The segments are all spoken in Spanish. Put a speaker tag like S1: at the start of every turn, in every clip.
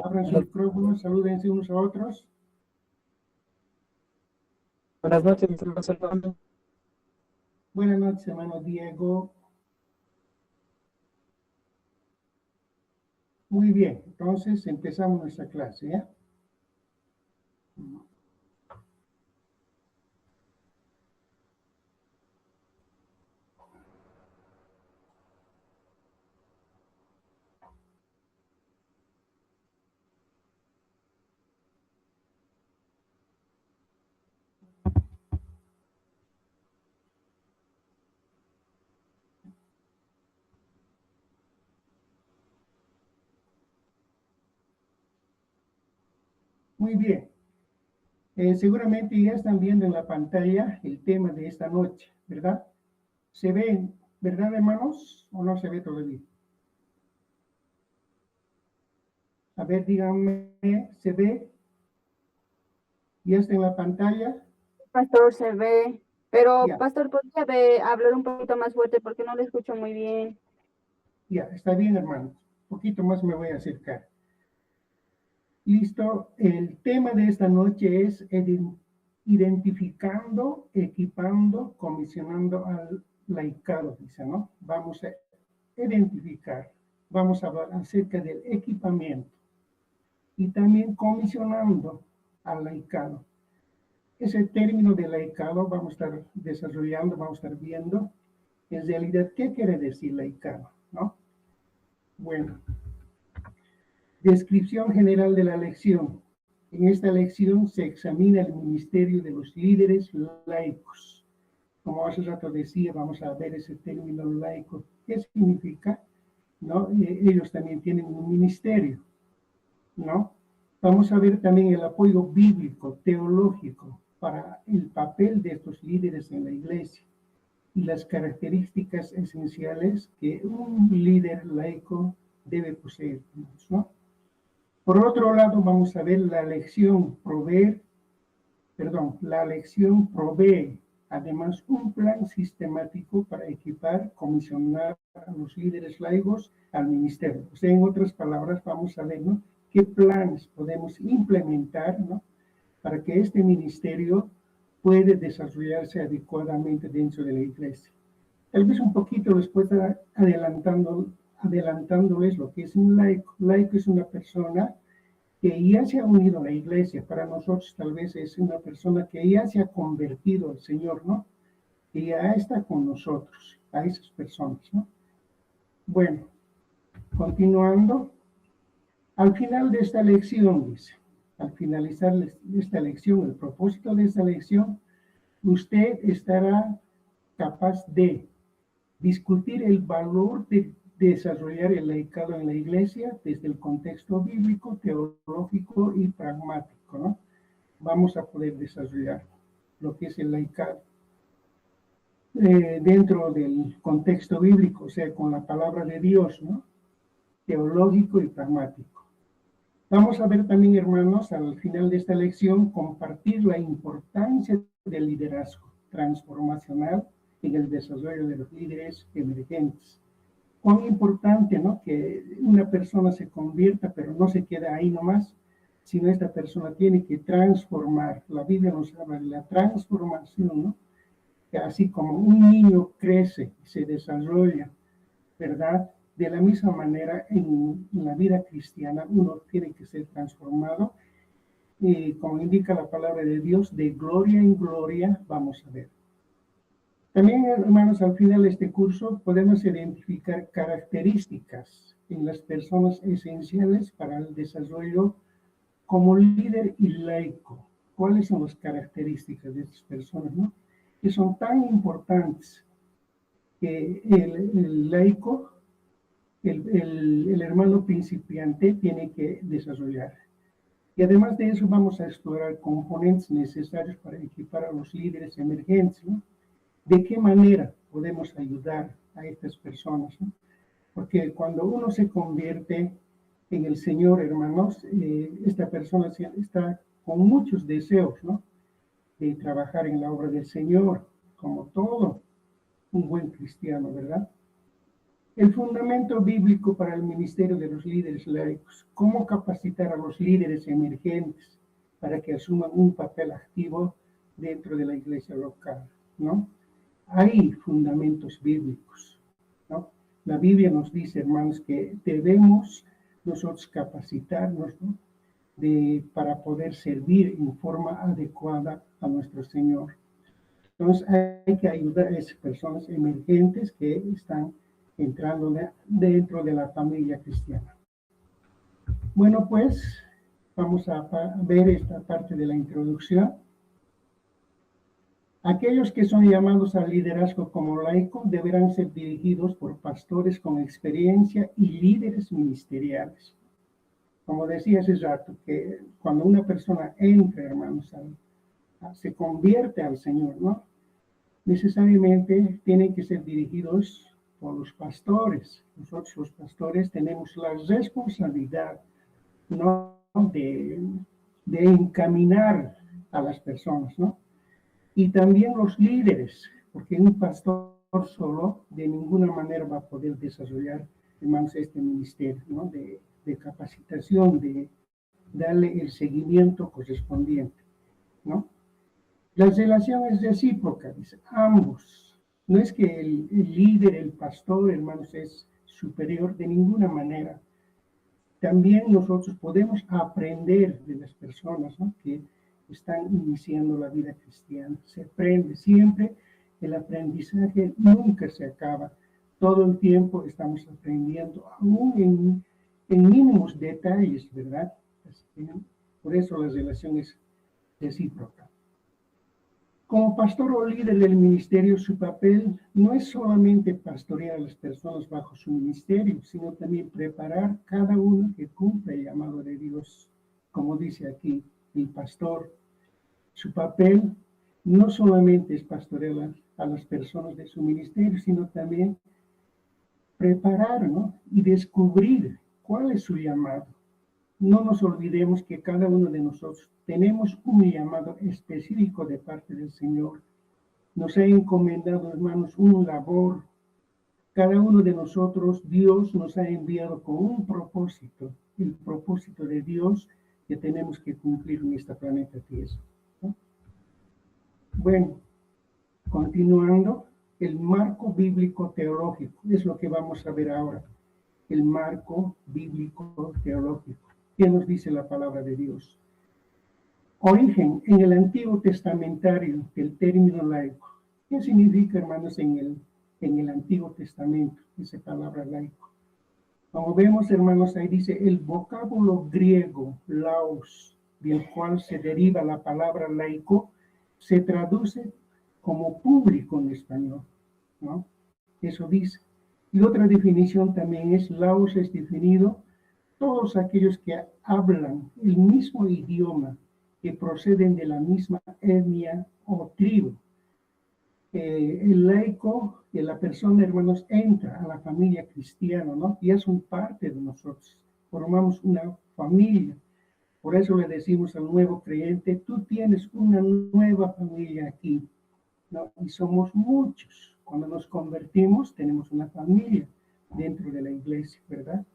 S1: Abran su micrófono, salúdense unos a otros.
S2: Buenas noches, hermano.
S1: Buenas noches, hermano Diego. Muy bien, entonces empezamos nuestra clase, ¿ya? Muy bien. Seguramente ya están viendo en la pantalla el tema de esta noche, ¿verdad? ¿Se ven, verdad, hermanos? ¿O no se ve todavía? A ver, díganme, ¿se ve? ¿Ya está en la pantalla?
S3: Pastor, se ve, pero
S1: Ya.
S3: Pastor, ¿podría hablar un poquito más fuerte porque no le escucho muy bien?
S1: Ya, está bien, hermanos. Un poquito más me voy a acercar. Listo. El tema de esta noche es identificando, equipando, comisionando al laicado, dice, ¿no? Vamos a identificar, vamos a hablar acerca del equipamiento y también comisionando al laicado. Ese término de laicado vamos a estar desarrollando, vamos a estar viendo en realidad qué quiere decir laicado, ¿no? Bueno, descripción general de la lección. En esta lección se examina el ministerio de los líderes laicos. Como hace rato decía, vamos a ver ese término laico. ¿Qué significa? ¿No? Ellos también tienen un ministerio, ¿no? Vamos a ver también el apoyo bíblico, teológico, para el papel de estos líderes en la iglesia y las características esenciales que un líder laico debe poseer, ¿no? Por otro lado, vamos a ver la lección provee además un plan sistemático para equipar, comisionar a los líderes laicos al ministerio. O sea, en otras palabras, vamos a ver, ¿no?, qué planes podemos implementar, ¿no?, para que este ministerio pueda desarrollarse adecuadamente dentro de la iglesia. Tal vez un poquito después adelantándoles lo que es un laico. Laico es una persona que ya se ha unido a la iglesia. Para nosotros tal vez es una persona que ya se ha convertido al Señor, ¿no? Que ya está con nosotros, a esas personas, ¿no? Bueno, continuando, al final de esta lección, dice, al finalizar esta lección, el propósito de esta lección, usted estará capaz de discutir el valor de desarrollar el laicado en la iglesia desde el contexto bíblico, teológico y pragmático, ¿no? Vamos a poder desarrollar lo que es el laicado dentro del contexto bíblico, o sea, con la palabra de Dios, ¿no? Teológico y pragmático. Vamos a ver también, hermanos, al final de esta lección, compartir la importancia del liderazgo transformacional en el desarrollo de los líderes emergentes. Cuán importante, ¿no?, que una persona se convierta, pero no se queda ahí nomás, sino esta persona tiene que transformar. La Biblia nos habla de la transformación, ¿no? Que así como un niño crece y se desarrolla, ¿verdad? De la misma manera, en la vida cristiana uno tiene que ser transformado. Y como indica la palabra de Dios, de gloria en gloria, vamos a ver. También, hermanos, al final de este curso podemos identificar características en las personas esenciales para el desarrollo como líder y laico. ¿Cuáles son las características de estas personas, no?, que son tan importantes que el laico, el hermano principiante, tiene que desarrollar? Y además de eso vamos a explorar componentes necesarios para equipar a los líderes emergentes, ¿no? ¿De qué manera podemos ayudar a estas personas, ¿no? Porque cuando uno se convierte en el Señor, hermanos, esta persona está con muchos deseos, ¿no?, de trabajar en la obra del Señor, como todo un buen cristiano, ¿verdad? El fundamento bíblico para el ministerio de los líderes laicos. ¿Cómo capacitar a los líderes emergentes para que asuman un papel activo dentro de la iglesia local, ¿no? Hay fundamentos bíblicos, ¿no? La Biblia nos dice, hermanos, que debemos nosotros capacitarnos, ¿no? Para poder servir en forma adecuada a nuestro Señor. Entonces hay que ayudar a esas personas emergentes que están entrando dentro de la familia cristiana. Bueno, pues vamos a ver esta parte de la introducción. Aquellos que son llamados al liderazgo como laico deberán ser dirigidos por pastores con experiencia y líderes ministeriales. Como decía hace rato, que cuando una persona entra, hermanos, se convierte al Señor, ¿no? Necesariamente tienen que ser dirigidos por los pastores. Nosotros los pastores tenemos la responsabilidad, ¿no? de encaminar a las personas, ¿no? Y también los líderes, porque un pastor solo de ninguna manera va a poder desarrollar, hermanos, este ministerio, ¿no? de capacitación, de darle el seguimiento correspondiente, ¿no? La relación es recíproca, dice, ambos. No es que el líder, el pastor, hermanos, es superior de ninguna manera. También nosotros podemos aprender de las personas, ¿no? que están iniciando la vida cristiana. Se aprende siempre, el aprendizaje nunca se acaba. Todo el tiempo estamos aprendiendo, aún en mínimos detalles, ¿verdad? Por eso la relación es recíproca. Como pastor o líder del ministerio, su papel no es solamente pastorear a las personas bajo su ministerio, sino también preparar cada uno que cumple el llamado de Dios. Como dice aquí el pastor, su papel no solamente es pastorear a las personas de su ministerio, sino también preparar, ¿no? y descubrir cuál es su llamado. No nos olvidemos que cada uno de nosotros tenemos un llamado específico de parte del Señor. Nos ha encomendado, hermanos, una labor. Cada uno de nosotros, Dios nos ha enviado con un propósito, el propósito de Dios que tenemos que cumplir en este planeta Tierra, ¿no? Bueno, continuando, el marco bíblico teológico es lo que vamos a ver ahora. El marco bíblico teológico. ¿Qué nos dice la palabra de Dios? Origen en el Antiguo Testamentario del término laico. ¿Qué significa, hermanos, en el Antiguo Testamento esa palabra laico? Como vemos, hermanos, ahí dice el vocábulo griego laos, del cual se deriva la palabra laico, se traduce como público en español, ¿no? Eso dice. Y otra definición también es, laos es definido todos aquellos que hablan el mismo idioma, que proceden de la misma etnia o tribu. El laico, que la persona, hermanos, entra a la familia cristiana, ¿no? Ya son parte de nosotros, formamos una familia. Por eso le decimos al nuevo creyente, tú tienes una nueva familia aquí, ¿no? Y somos muchos. Cuando nos convertimos, tenemos una familia dentro de la iglesia, ¿verdad?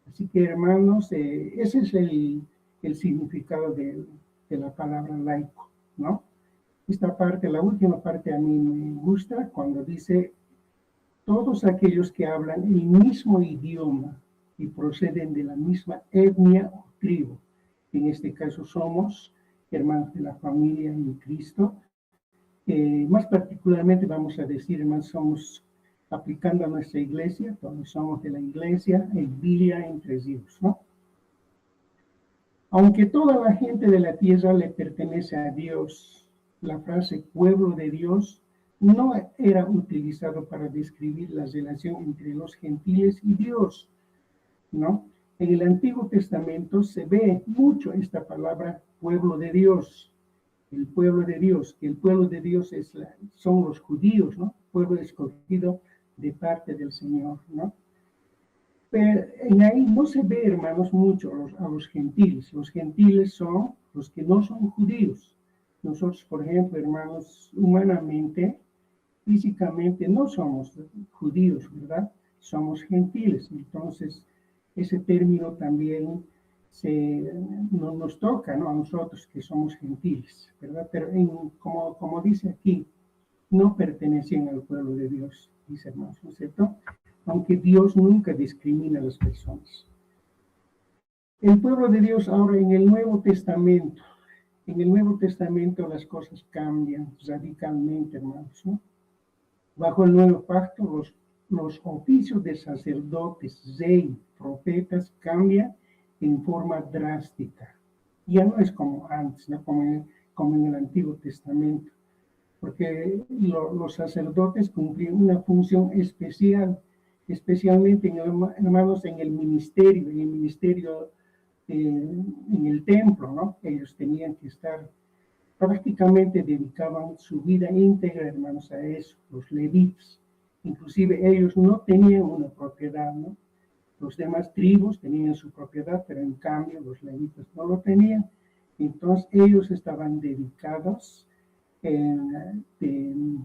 S1: Así que, hermanos, ese es el significado de la palabra laico, ¿no? Esta parte, la última parte a mí me gusta cuando dice todos aquellos que hablan el mismo idioma y proceden de la misma etnia o tribu. En este caso somos hermanos de la familia en Cristo. Más particularmente vamos a decir, hermanos, somos aplicando a nuestra iglesia, todos somos de la iglesia, en Villa Entre Ríos, ¿no? Aunque toda la gente de la tierra le pertenece a Dios, la frase pueblo de Dios no era utilizado para describir la relación entre los gentiles y Dios, ¿no? En el Antiguo Testamento se ve mucho esta palabra pueblo de Dios, el pueblo de Dios, que el pueblo de Dios son los judíos, ¿no? Pueblo escogido de parte del Señor, ¿no? Pero en ahí no se ve, hermanos, mucho a los gentiles. Los gentiles son los que no son judíos. Nosotros, por ejemplo, hermanos, humanamente, físicamente, no somos judíos, ¿verdad? somos gentiles. Entonces, ese término también nos toca, ¿no? A nosotros que somos gentiles, ¿verdad? Pero como dice aquí, no pertenecen al pueblo de Dios, dice hermanos, ¿no es cierto? Aunque Dios nunca discrimina a las personas. El pueblo de Dios ahora en el Nuevo Testamento, las cosas cambian radicalmente, hermanos, ¿no? Bajo el nuevo pacto, los oficios de sacerdotes, rey, profetas cambian en forma drástica. Ya no es como antes, ¿no? Como en el Antiguo Testamento, porque los sacerdotes cumplían una función especial, especialmente, hermanos, en el ministerio, en el templo, ¿no? Ellos tenían que estar, prácticamente dedicaban su vida íntegra, hermanos, a eso, los levitas. Inclusive ellos no tenían una propiedad, ¿no? Los demás tribus tenían su propiedad, pero en cambio los levitas no lo tenían. Entonces ellos estaban dedicados de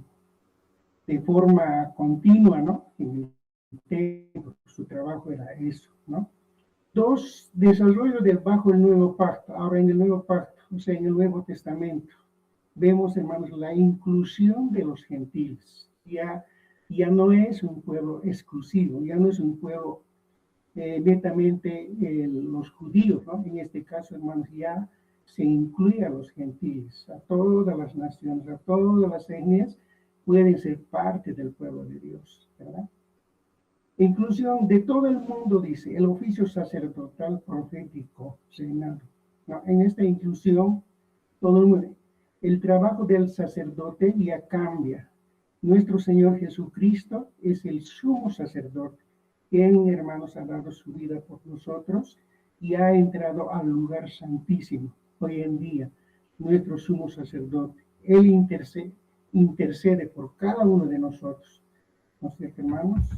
S1: forma continua, ¿no? En el templo, su trabajo era eso, ¿no? Dos, desarrollo bajo el nuevo pacto. Ahora en el nuevo pacto, o sea, en el Nuevo Testamento, vemos, hermanos, la inclusión de los gentiles. Ya no es un pueblo exclusivo, ya no es un pueblo netamente los judíos, ¿no? En este caso, hermanos, ya se incluye a los gentiles, a todas las naciones, a todas las etnias, pueden ser parte del pueblo de Dios, ¿verdad? Inclusión de todo el mundo, dice, el oficio sacerdotal, profético, reinado. ¿No? En esta inclusión, todo el mundo, el trabajo del sacerdote ya cambia. Nuestro Señor Jesucristo es el sumo sacerdote, quien, hermanos, ha dado su vida por nosotros y ha entrado al lugar santísimo. Hoy en día, nuestro sumo sacerdote, Él intercede por cada uno de nosotros. ¿No es cierto, hermanos?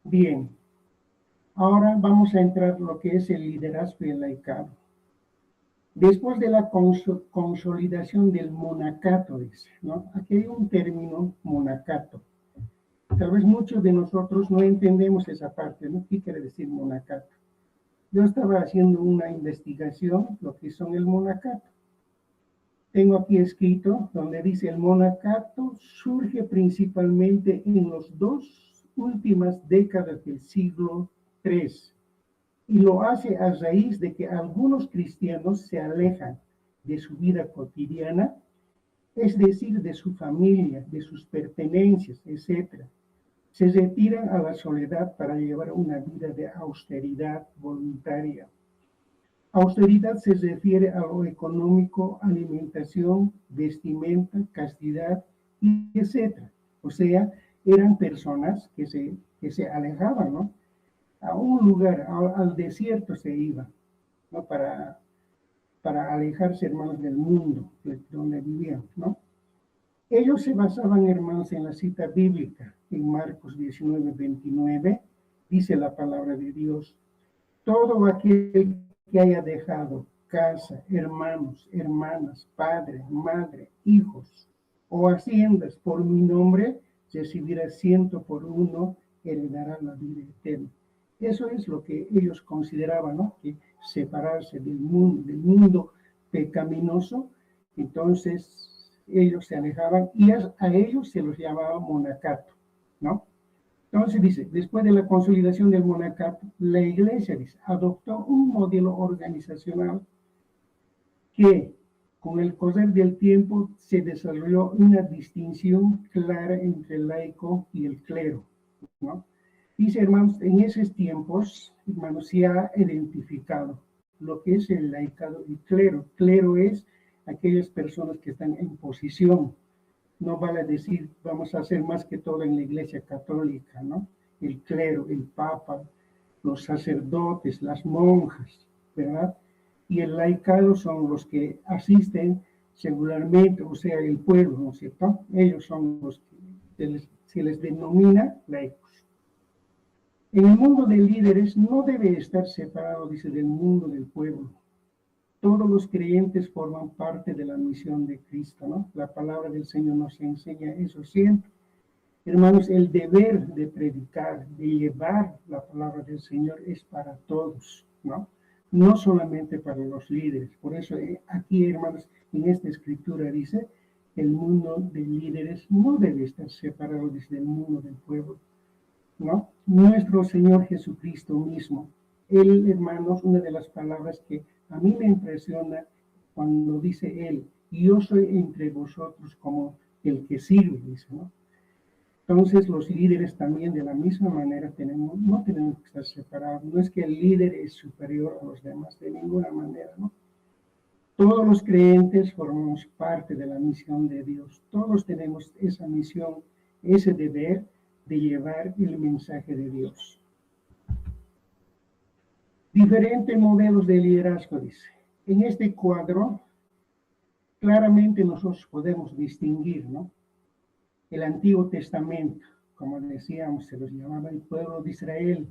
S1: Bien, ahora vamos a entrar en lo que es el liderazgo y el laicado. Después de la consolidación del monacato, dice, ¿no? Aquí hay un término, monacato. Tal vez muchos de nosotros no entendemos esa parte, ¿no? ¿Qué quiere decir monacato? Yo estaba haciendo una investigación, lo que son el monacato. Tengo aquí escrito donde dice el monacato surge principalmente en las dos últimas décadas del siglo III y lo hace a raíz de que algunos cristianos se alejan de su vida cotidiana, es decir, de su familia, de sus pertenencias, etc. Se retiran a la soledad para llevar una vida de austeridad voluntaria. Austeridad se refiere a lo económico, alimentación, vestimenta, castidad, etc. O sea, eran personas que se alejaban, ¿no? A un lugar, al desierto se iban, ¿no? Para alejarse, hermanos, del mundo donde vivían, ¿no? Ellos se basaban, hermanos, en la cita bíblica, en Marcos 19:29, dice la palabra de Dios, todo aquel que haya dejado casa, hermanos, hermanas, padre, madre, hijos o haciendas por mi nombre, recibirá 100 por uno, heredará la vida eterna. Eso es lo que ellos consideraban, ¿no? Que separarse del mundo pecaminoso, entonces ellos se alejaban y a ellos se los llamaba monacato, ¿no? Entonces dice, después de la consolidación del monacato, la iglesia, dice, adoptó un modelo organizacional que con el correr del tiempo se desarrolló una distinción clara entre el laico y el clero, ¿no? Dice, hermanos, en esos tiempos, hermanos, se ha identificado lo que es el laicado y clero. Clero es aquellas personas que están en posición. No vale decir, vamos a hacer más que todo en la iglesia católica, ¿no? El clero, el papa, los sacerdotes, las monjas, ¿verdad? Y el laicado son los que asisten singularmente, o sea, el pueblo, ¿no es cierto? Ellos son los que se les denomina laicos. En el mundo de líderes no debe estar separado, dice, del mundo del pueblo. Todos los creyentes forman parte de la misión de Cristo, ¿no? La palabra del Señor nos enseña eso siempre. Hermanos, el deber de predicar, de llevar la palabra del Señor es para todos, ¿no? No solamente para los líderes. Por eso aquí, hermanos, en esta escritura dice, el mundo de líderes no debe estar separado desde el mundo del pueblo, ¿no? Nuestro Señor Jesucristo mismo, Él, hermanos, una de las palabras que a mí me impresiona cuando dice Él, yo soy entre vosotros como el que sirve, dice, ¿no? Entonces los líderes también de la misma manera no tenemos que estar separados. No es que el líder es superior a los demás, de ninguna manera, ¿no? Todos los creyentes formamos parte de la misión de Dios. Todos tenemos esa misión, ese deber de llevar el mensaje de Dios. Diferentes modelos de liderazgo, dice. En este cuadro, claramente nosotros podemos distinguir, ¿no? El Antiguo Testamento, como decíamos, se los llamaba el pueblo de Israel.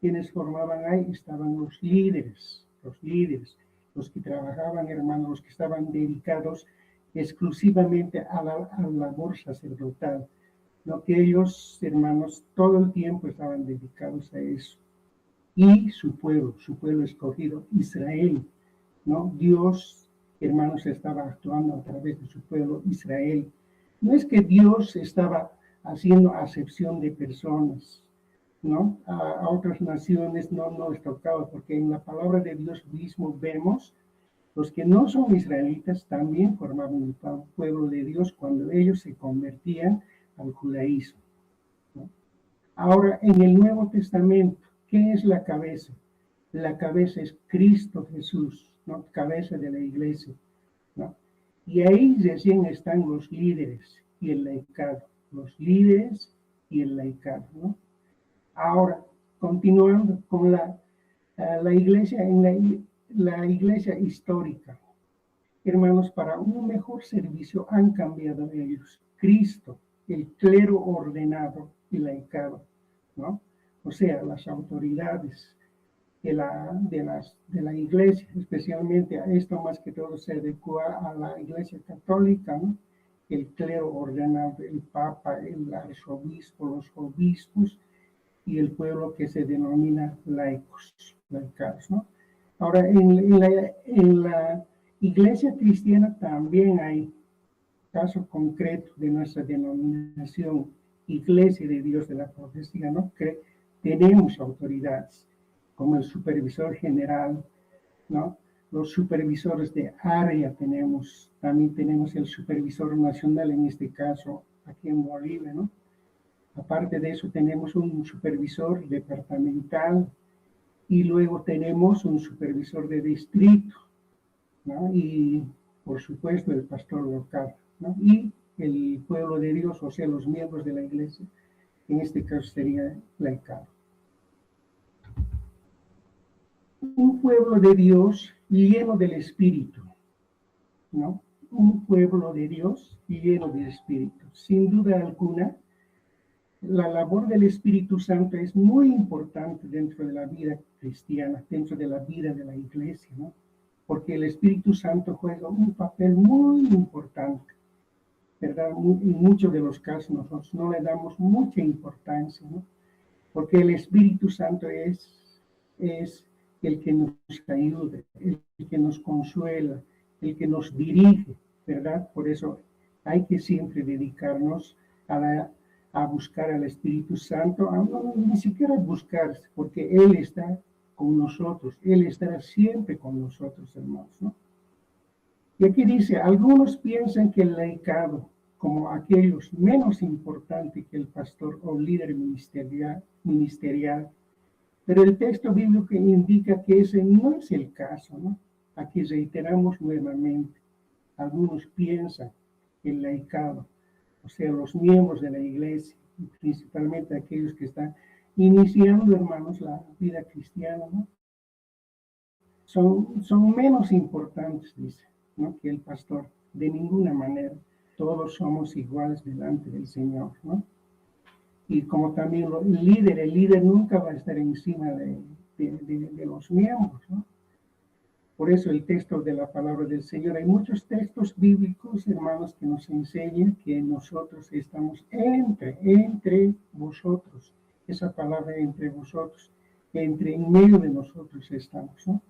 S1: Quienes formaban ahí estaban los líderes, los que trabajaban, hermanos, los que estaban dedicados exclusivamente a la labor sacerdotal. No que ellos, hermanos, todo el tiempo estaban dedicados a eso. Y su pueblo escogido, Israel, ¿no? Dios, hermanos, estaba actuando a través de su pueblo, Israel. No es que Dios estaba haciendo acepción de personas, ¿no? A otras naciones no nos tocaba, porque en la palabra de Dios mismo vemos los que no son israelitas también formaban el pueblo de Dios cuando ellos se convertían al judaísmo, ¿no? Ahora, en el Nuevo Testamento, ¿qué es la cabeza? La cabeza es Cristo Jesús, ¿no? Cabeza de la iglesia, ¿no? Y ahí recién están los líderes y el laicado, los líderes y el laicado, ¿no? Ahora, continuando con la iglesia, la iglesia histórica, hermanos, para un mejor servicio han cambiado ellos. Cristo, el clero ordenado y laicado, ¿no? O sea, las autoridades de la iglesia, especialmente a esto más que todo se adecua a la iglesia católica, ¿no? El clero ordenado, el papa, el arzobispo, los obispos y el pueblo que se denomina laicados, ¿no? Ahora, en la iglesia cristiana también hay caso concreto de nuestra denominación, Iglesia de Dios de la Profecía, ¿no? Que tenemos autoridades, como el supervisor general, ¿no? Los supervisores de área también tenemos el supervisor nacional, en este caso, aquí en Bolivia, ¿no? Aparte de eso, tenemos un supervisor departamental y luego tenemos un supervisor de distrito, ¿no? Y, por supuesto, el pastor local, ¿no? Y el pueblo de Dios, o sea, los miembros de la iglesia, en este caso sería laicado. Un pueblo de Dios lleno del Espíritu, ¿no? Un pueblo de Dios lleno del Espíritu. Sin duda alguna, la labor del Espíritu Santo es muy importante dentro de la vida cristiana, dentro de la vida de la iglesia, ¿no? Porque el Espíritu Santo juega un papel muy importante, ¿verdad? En muchos de los casos nosotros no le damos mucha importancia, ¿no? Porque el Espíritu Santo es el que nos ayuda, el que nos consuela, el que nos dirige, ¿verdad? Por eso hay que siempre dedicarnos a buscar al Espíritu Santo, ni siquiera buscar, porque Él está con nosotros, Él estará siempre con nosotros, hermanos, ¿no? Y aquí dice, algunos piensan que el laicado, como aquellos menos importantes que el pastor o líder ministerial, pero el texto bíblico indica que ese no es el caso, ¿no? Aquí reiteramos nuevamente, algunos piensan que el laicado, o sea, los miembros de la iglesia, principalmente aquellos que están iniciando, hermanos, la vida cristiana, ¿no? Son menos importantes, dice, ¿no? Que el pastor. De ninguna manera. Todos somos iguales delante del Señor, ¿no? Y como también el líder nunca va a estar encima de los miembros, ¿no? Por eso el texto de la palabra del Señor, hay muchos textos bíblicos, hermanos, que nos enseñan que nosotros estamos entre vosotros. Esa palabra entre vosotros, en medio de nosotros estamos, ¿no?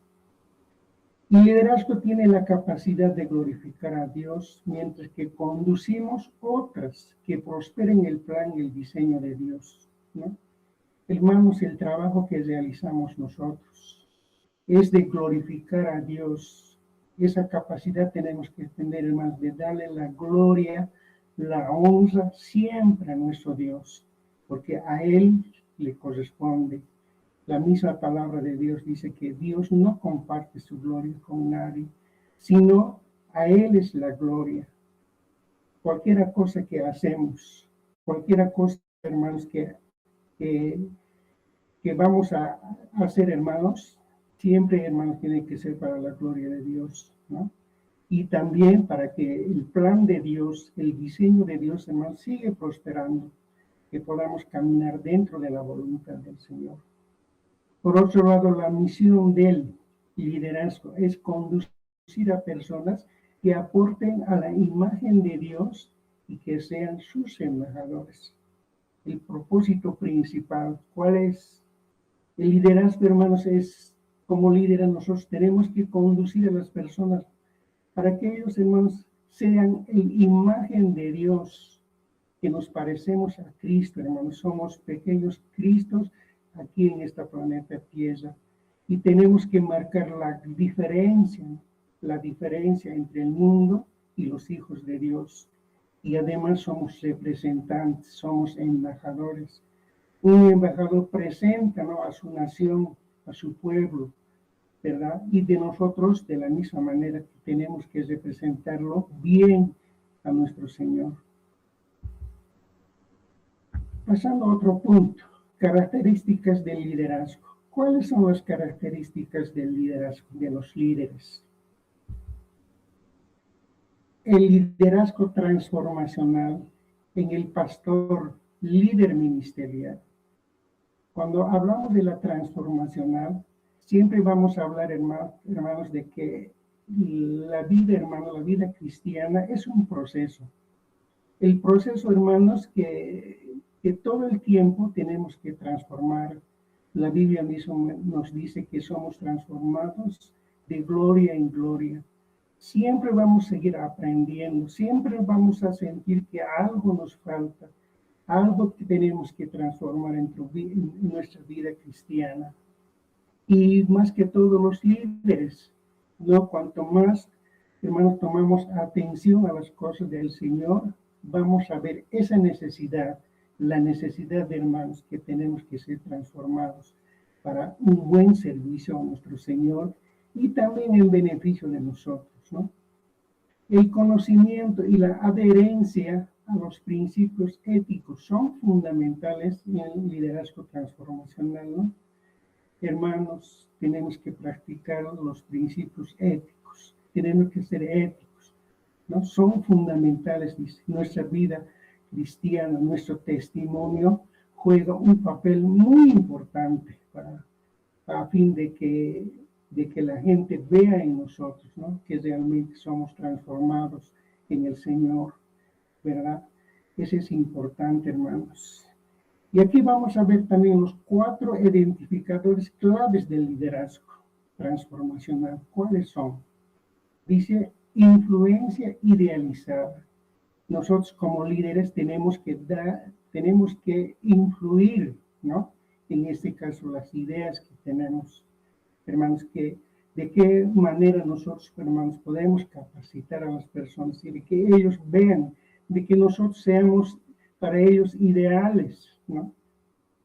S1: Y el liderazgo tiene la capacidad de glorificar a Dios mientras que conducimos otras que prosperen el plan y el diseño de Dios, ¿no? Hermanos, el trabajo que realizamos nosotros es de glorificar a Dios. Esa capacidad tenemos que tener, hermanos, de darle la gloria, la honra siempre a nuestro Dios, porque a Él le corresponde. La misma palabra de Dios dice que Dios no comparte su gloria con nadie, sino a Él es la gloria. Cualquiera cosa que hacemos, cualquiera cosa, hermanos, que vamos a hacer, hermanos, siempre, hermanos, tiene que ser para la gloria de Dios, ¿no? Y también para que el plan de Dios, el diseño de Dios, hermanos, siga prosperando, que podamos caminar dentro de la voluntad del Señor. Por otro lado, la misión del liderazgo es conducir a personas que aporten a la imagen de Dios y que sean sus embajadores. El propósito principal, ¿cuál es? El liderazgo, hermanos, es como líderes nosotros tenemos que conducir a las personas para que ellos, hermanos, sean la imagen de Dios, que nos parecemos a Cristo, hermanos. Somos pequeños Cristos aquí en esta planeta Tierra. Y tenemos que marcar la diferencia entre el mundo y los hijos de Dios. Y además somos representantes, somos embajadores. Un embajador presenta, ¿no?, a su nación, a su pueblo, ¿verdad? Y de nosotros, de la misma manera, que tenemos que representarlo bien a nuestro Señor. Pasando a otro punto, características del liderazgo. ¿Cuáles son las características del liderazgo, de los líderes? El liderazgo transformacional en el pastor líder ministerial. Cuando hablamos de la transformacional, siempre vamos a hablar, hermanos, de que la vida, hermanos, la vida cristiana es un proceso. El proceso, hermanos, que todo el tiempo tenemos que transformar. La Biblia misma nos dice que somos transformados de gloria en gloria. Siempre vamos a seguir aprendiendo, siempre vamos a sentir que algo nos falta, algo que tenemos que transformar en nuestra vida cristiana. Y más que todos los líderes, ¿no? Cuanto más, hermanos, tomamos atención a las cosas del Señor, vamos a ver esa necesidad, la necesidad de, hermanos, que tenemos que ser transformados para un buen servicio a nuestro Señor y también en beneficio de nosotros, ¿no? El conocimiento y la adherencia a los principios éticos son fundamentales en el liderazgo transformacional, ¿no? Hermanos, tenemos que practicar los principios éticos, tenemos que ser éticos, ¿no? Son fundamentales, dice, nuestra vida cristiana, nuestro testimonio juega un papel muy importante a fin de que la gente vea en nosotros, ¿no?, que realmente somos transformados en el Señor, ¿verdad? Eso es importante, hermanos. Y aquí vamos a ver también los 4 identificadores claves del liderazgo transformacional. ¿Cuáles son? Dice, influencia idealizada. Nosotros como líderes tenemos que influir, ¿no?, en este caso las ideas que tenemos, hermanos, que de qué manera nosotros, hermanos, podemos capacitar a las personas y de que ellos vean, de que nosotros seamos para ellos ideales, ¿no?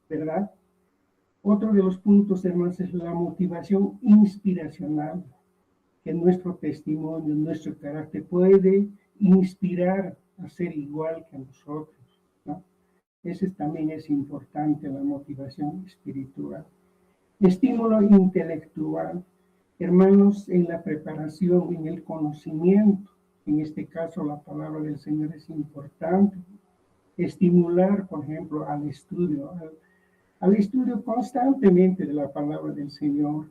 S1: ¿Verdad? Otro de los puntos, hermanos, es la motivación inspiracional, que nuestro testimonio, nuestro carácter puede inspirar a ser igual que nosotros, ¿no? Ese también es importante, la motivación espiritual. Estímulo intelectual, hermanos, en la preparación, en el conocimiento, en este caso la palabra del Señor es importante. Estimular, por ejemplo, al estudio constantemente de la palabra del Señor.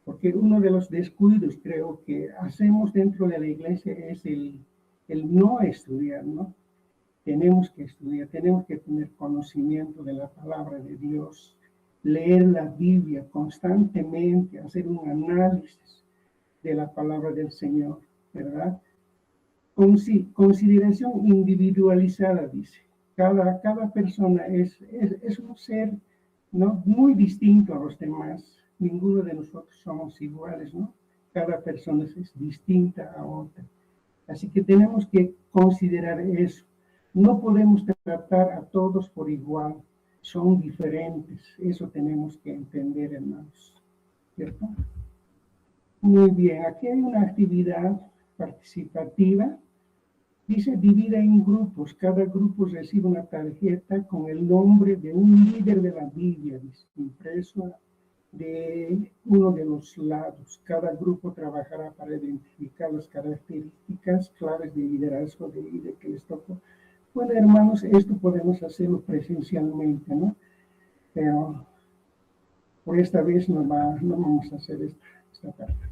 S1: porque uno de los descuidos creo que hacemos dentro de la iglesia es el no estudiar, ¿no? Tenemos que estudiar, tenemos que tener conocimiento de la palabra de Dios, leer la Biblia constantemente, hacer un análisis de la palabra del Señor, ¿verdad? Consideración individualizada, dice. Cada persona es un ser, ¿no? Muy distinto a los demás. Ninguno de nosotros somos iguales, ¿no? Cada persona es distinta a otra. Así que tenemos que considerar eso. No podemos tratar a todos por igual. Son diferentes. Eso tenemos que entender, hermanos. ¿Cierto? Muy bien. Aquí hay una actividad participativa. Dice divida en grupos. Cada grupo recibe una tarjeta con el nombre de un líder de la Biblia, dice, impreso de uno de los lados. Cada grupo trabajará para identificar las características claves de liderazgo de líder que les tocó. Bueno, hermanos, esto podemos hacerlo presencialmente, ¿no? Pero por esta vez no vamos a hacer esta parte.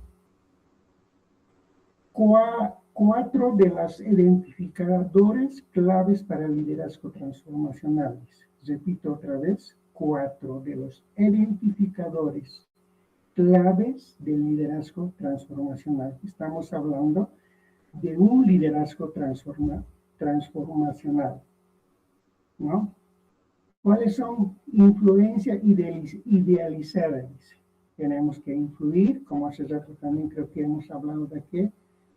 S1: Cuatro de las identificadores claves para el liderazgo transformacional. Repito otra vez, 4 de los identificadores claves del liderazgo transformacional. Estamos hablando de un liderazgo transformacional, ¿no? ¿Cuáles son? Influencia idealizada, dice. Tenemos que influir, como hace rato también creo que hemos hablado de aquí,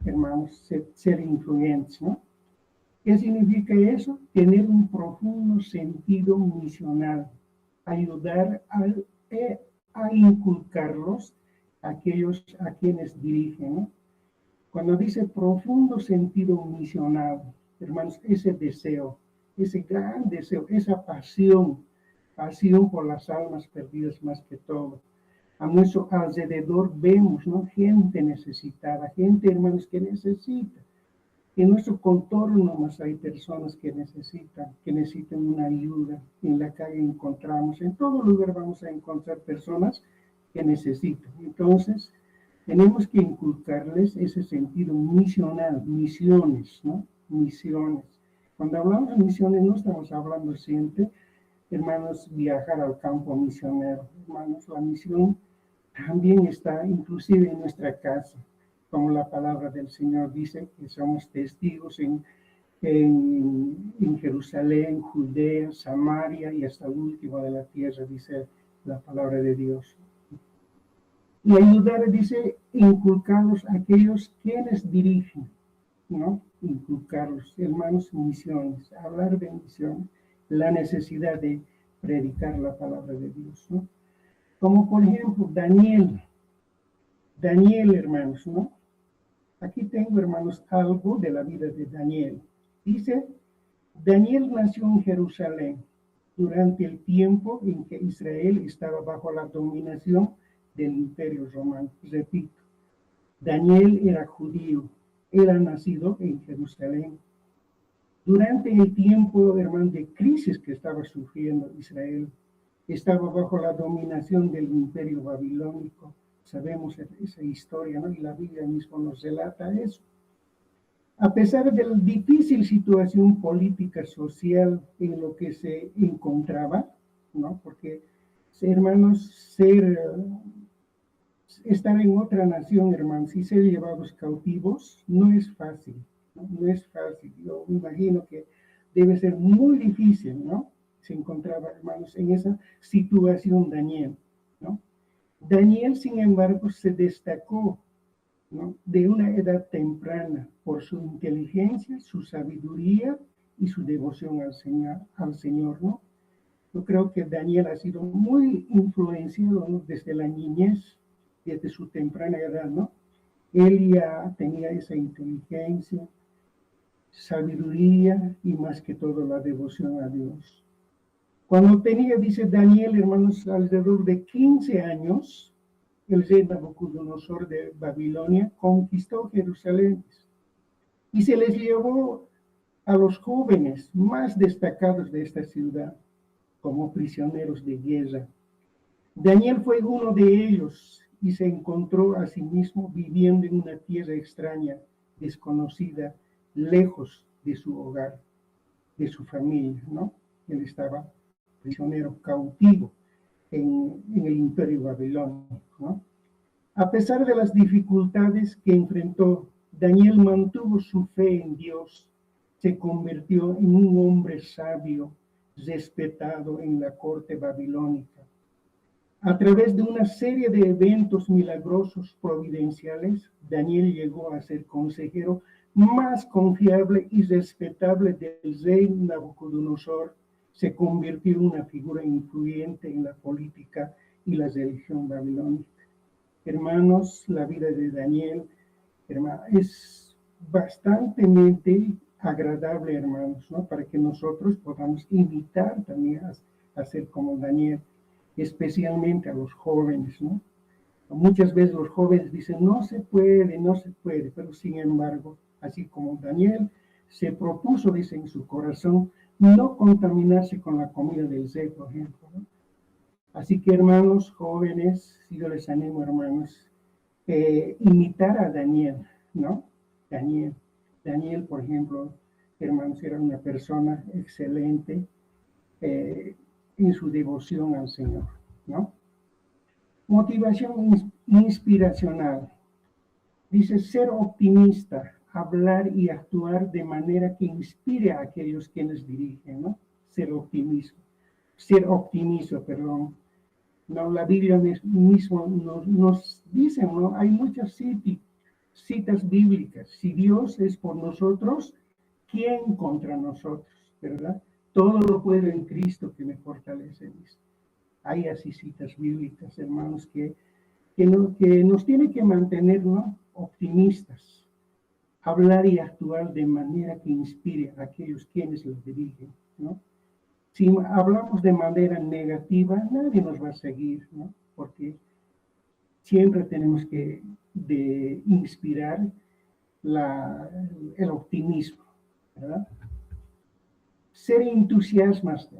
S1: hermanos, ser influyentes, ¿no? ¿Qué significa eso? Tener un profundo sentido misional, ayudar a inculcarlos a aquellos a quienes dirigen, ¿no? Cuando dice profundo sentido misional, hermanos, ese deseo, ese gran deseo, esa pasión por las almas perdidas más que todo. A nuestro alrededor vemos, ¿no? Gente necesitada, gente, hermanos, que necesita. En nuestro contorno más hay personas que necesitan una ayuda. En la calle encontramos, en todo lugar vamos a encontrar personas que necesitan. Entonces, tenemos que inculcarles ese sentido misional, misiones, ¿no? Misiones. Cuando hablamos de misiones no estamos hablando siempre, hermanos, viajar al campo misionero. Hermanos, la misión también está inclusive en nuestra casa, como la palabra del Señor dice, que somos testigos en Jerusalén, Judea, Samaria y hasta el último de la tierra, dice la palabra de Dios. Y ayudar, dice, inculcarlos a aquellos quienes dirigen, ¿no? Inculcarlos, hermanos, misiones, hablar de misión, la necesidad de predicar la palabra de Dios, ¿no? Como por ejemplo, Daniel, hermanos, ¿no? Aquí tengo, hermanos, algo de la vida de Daniel. Dice, Daniel nació en Jerusalén durante el tiempo en que Israel estaba bajo la dominación del Imperio Romano. Repito, Daniel era judío, era nacido en Jerusalén. Durante el tiempo, hermano, de crisis que estaba sufriendo Israel, estaba bajo la dominación del Imperio Babilónico. Sabemos esa historia, ¿no? Y la Biblia misma nos relata eso. A pesar de la difícil situación política, social en lo que se encontraba, ¿no? Porque, hermanos, estar en otra nación, hermanos, y ser llevados cautivos no es fácil, ¿no? No es fácil. Yo me imagino que debe ser muy difícil, ¿no? Se encontraba, hermanos, en esa situación Daniel, ¿no? Daniel, sin embargo, se destacó, ¿no? De una edad temprana por su inteligencia, su sabiduría y su devoción al Señor, ¿no? Yo creo que Daniel ha sido muy influenciado, ¿no? Desde la niñez, desde su temprana edad, ¿no? Él ya tenía esa inteligencia, sabiduría y más que todo la devoción a Dios. Cuando tenía, dice Daniel, hermanos, alrededor de 15 años, el rey Nabucodonosor de Babilonia conquistó Jerusalén y se les llevó a los jóvenes más destacados de esta ciudad como prisioneros de guerra. Daniel fue uno de ellos y se encontró a sí mismo viviendo en una tierra extraña, desconocida, lejos de su hogar, de su familia, ¿no? Él estaba prisionero, cautivo en el imperio babilónico, ¿no? A pesar de las dificultades que enfrentó, Daniel mantuvo su fe en Dios, se convirtió en un hombre sabio, respetado en la corte babilónica. A través de una serie de eventos milagrosos providenciales, Daniel llegó a ser consejero más confiable y respetable del rey Nabucodonosor. Se convirtió en una figura influyente en la política y la religión babilónica. Hermanos, la vida de Daniel, es bastante agradable, hermanos, ¿no? Para que nosotros podamos imitar también a ser como Daniel, especialmente a los jóvenes, ¿no? Muchas veces los jóvenes dicen, no se puede, pero sin embargo, así como Daniel se propuso, dice en su corazón, no contaminarse con la comida del rey, por ejemplo, ¿no? Así que, hermanos jóvenes, yo les animo, hermanos, imitar a Daniel, ¿no? Daniel, por ejemplo, hermanos, era una persona excelente en su devoción al Señor, ¿no? Motivación inspiracional. Dice, ser optimista, hablar y actuar de manera que inspire a aquellos quienes dirigen, ¿no? Ser optimista, perdón. No, la Biblia mismo nos dice, ¿no? Hay muchas citas bíblicas. Si Dios es por nosotros, ¿quién contra nosotros? ¿Verdad? Todo lo puedo en Cristo que me fortalece. Hay así citas bíblicas, hermanos, que nos tienen que mantener, ¿no? Optimistas. Hablar y actuar de manera que inspire a aquellos quienes los dirigen, ¿no? Si hablamos de manera negativa, nadie nos va a seguir, ¿no? Porque siempre tenemos que inspirar el optimismo, ¿verdad? Ser entusiastas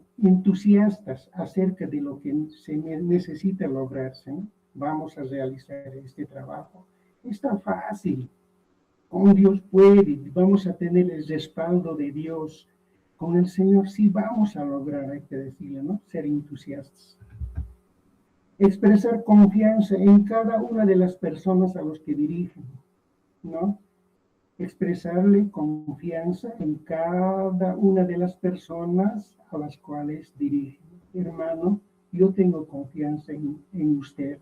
S1: acerca de lo que se necesita lograrse, ¿no? Vamos a realizar este trabajo. Está fácil. Con Dios puede, vamos a tener el respaldo de Dios. Con el Señor sí vamos a lograr, hay que decirle, ¿no? Ser entusiastas. Expresar confianza en cada una de las personas a los que dirigen, ¿no? Expresarle confianza en cada una de las personas a las cuales dirigen. Hermano, yo tengo confianza en usted.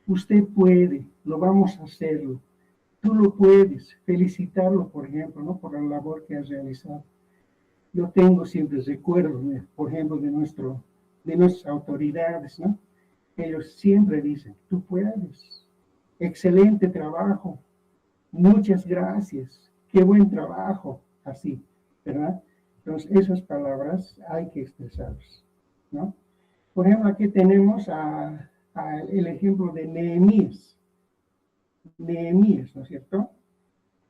S1: Usted puede, lo vamos a hacerlo. Tú lo puedes, felicitarlo, por ejemplo, ¿no? Por la labor que has realizado. Yo tengo siempre recuerdos, por ejemplo, de nuestras autoridades, ¿no? Ellos siempre dicen, tú puedes, excelente trabajo, muchas gracias, qué buen trabajo, así, ¿verdad? Entonces, esas palabras hay que expresarlas, ¿no? Por ejemplo, aquí tenemos el ejemplo de Nehemías, ¿no es cierto?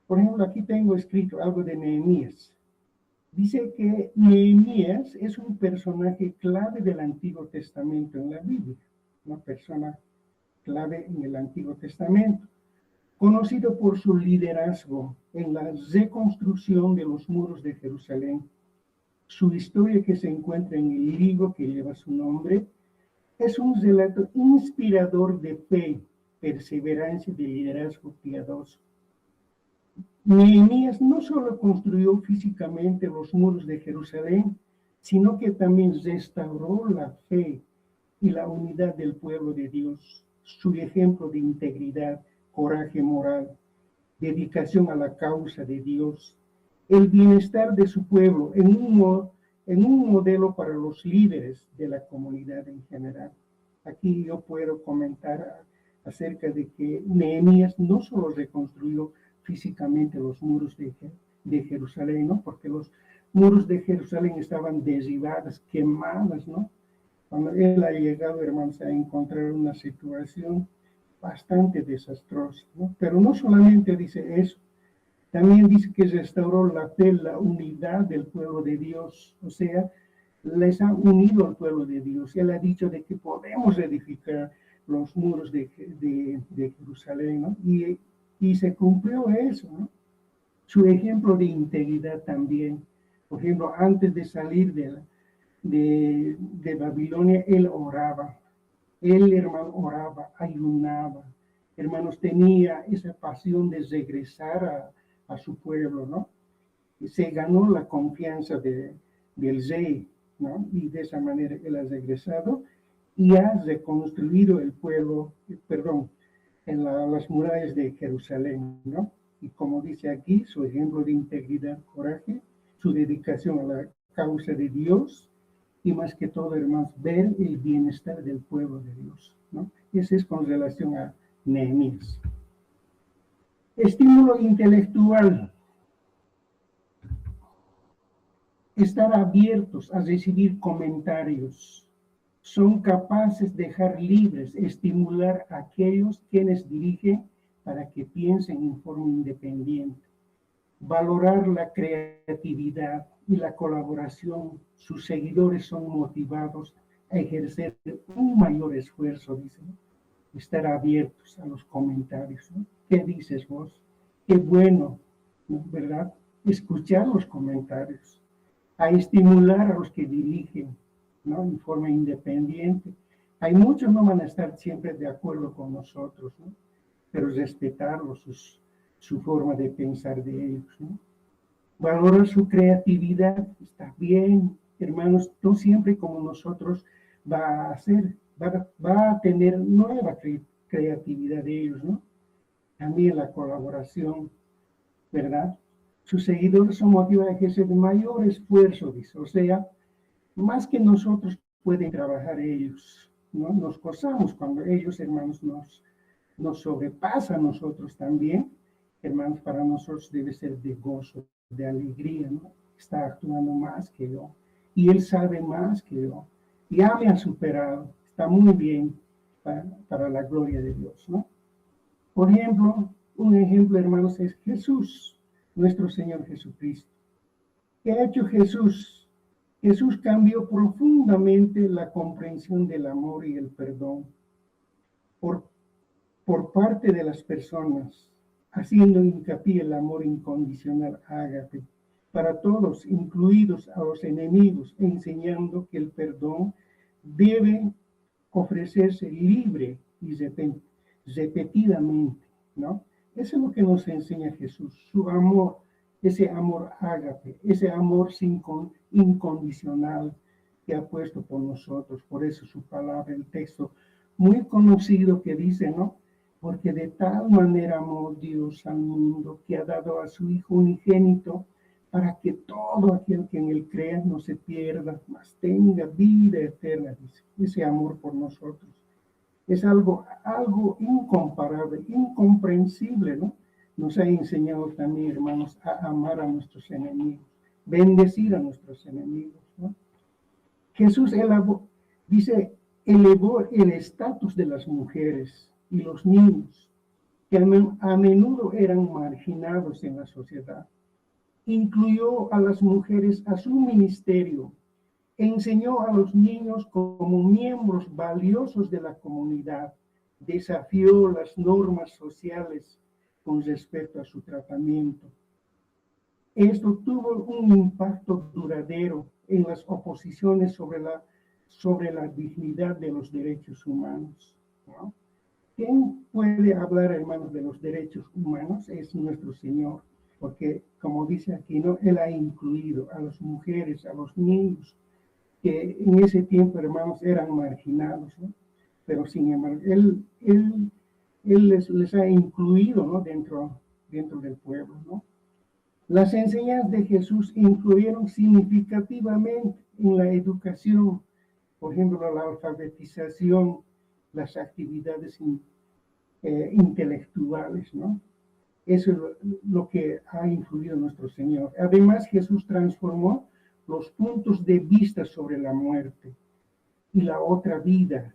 S1: Por ejemplo, aquí tengo escrito algo de Nehemías. Dice que Nehemías es un personaje clave del Antiguo Testamento en la Biblia, una persona clave en el Antiguo Testamento, conocido por su liderazgo en la reconstrucción de los muros de Jerusalén. Su historia, que se encuentra en el libro que lleva su nombre, es un relato inspirador de fe, perseverancia y de liderazgo piadoso. Nehemías no solo construyó físicamente los muros de Jerusalén, sino que también restauró la fe y la unidad del pueblo de Dios. Su ejemplo de integridad, coraje moral, dedicación a la causa de Dios, el bienestar de su pueblo en un modelo para los líderes de la comunidad en general. Aquí yo puedo comentar acerca de que Nehemías no solo reconstruyó físicamente los muros de Jerusalén, ¿no? Porque los muros de Jerusalén estaban derribados, quemados, ¿no? Cuando él ha llegado, hermanos, a encontrar una situación bastante desastrosa, ¿no? Pero no solamente dice eso, también dice que restauró la fe, la unidad del pueblo de Dios, o sea, les ha unido al pueblo de Dios. Él ha dicho de que podemos edificar los muros de Jerusalén, ¿no? Y se cumplió eso, ¿no? Su ejemplo de integridad también. Por ejemplo, antes de salir de Babilonia, él oraba. Él, hermano, oraba, ayunaba. Hermanos, tenía esa pasión de regresar a su pueblo, ¿no? Y se ganó la confianza del rey, ¿no? Y de esa manera él ha regresado y ha reconstruido el pueblo, perdón, en las murallas de Jerusalén, ¿no? Y como dice aquí, su ejemplo de integridad, coraje, su dedicación a la causa de Dios y más que todo, hermanos, ver el bienestar del pueblo de Dios, ¿no? Ese es con relación a Nehemías. Estímulo intelectual. Estar abiertos a recibir comentarios. Son capaces de dejar libres, estimular a aquellos quienes dirigen para que piensen en forma independiente. Valorar la creatividad y la colaboración. Sus seguidores son motivados a ejercer un mayor esfuerzo, dicen. Estar abiertos a los comentarios, ¿no? ¿Qué dices vos? Qué bueno, ¿no? ¿Verdad? Escuchar los comentarios, a estimular a los que dirigen, ¿no? En forma independiente. Hay muchos no van a estar siempre de acuerdo con nosotros, ¿no? Pero respetarlos, su forma de pensar de ellos, ¿no? Valorar su creatividad, está bien, hermanos, no siempre como nosotros va a hacer, va a tener nueva creatividad de ellos, ¿no? También la colaboración, ¿verdad? Sus seguidores son motivados a ejercer mayor esfuerzo, dice, o sea, más que nosotros pueden trabajar ellos, ¿no? Nos gozamos cuando ellos, hermanos, nos sobrepasan nosotros también, hermanos, para nosotros debe ser de gozo, de alegría, ¿no? Está actuando más que yo, y él sabe más que yo, ya me ha superado, está muy bien para la gloria de Dios, ¿no? Por ejemplo, un ejemplo, hermanos, es Jesús, nuestro Señor Jesucristo. ¿Qué ha hecho Jesús? Jesús cambió profundamente la comprensión del amor y el perdón por parte de las personas, haciendo hincapié en el amor incondicional ágape para todos, incluidos a los enemigos, enseñando que el perdón debe ofrecerse libre y repetidamente, ¿no? Eso es lo que nos enseña Jesús, su amor, ese amor ágape, ese amor incondicional que ha puesto por nosotros. Por eso su palabra, el texto muy conocido que dice, ¿no? Porque de tal manera amó Dios al mundo que ha dado a su Hijo unigénito para que todo aquel que en él crea no se pierda, mas tenga vida eterna, dice. Ese amor por nosotros es algo incomparable, incomprensible, ¿no? Nos ha enseñado también, hermanos, a amar a nuestros enemigos, bendecir a nuestros enemigos, ¿no? Jesús elevó el estatus de las mujeres y los niños, que a menudo eran marginados en la sociedad. Incluyó a las mujeres a su ministerio, enseñó a los niños como miembros valiosos de la comunidad, desafió las normas sociales con respecto a su tratamiento. Esto tuvo un impacto duradero en las oposiciones sobre la dignidad de los derechos humanos, ¿no? ¿Quién puede hablar, hermanos, de los derechos humanos? Es nuestro Señor, porque como dice aquí, ¿no? Él ha incluido a las mujeres, a los niños, que en ese tiempo, hermanos, eran marginados, ¿no? Pero sin embargo, él les ha incluido, ¿no? dentro del pueblo, ¿no? Las enseñanzas de Jesús influyeron significativamente en la educación, por ejemplo, la alfabetización, las actividades intelectuales, ¿no? Eso es lo que ha influido nuestro Señor. Además, Jesús transformó los puntos de vista sobre la muerte y la otra vida,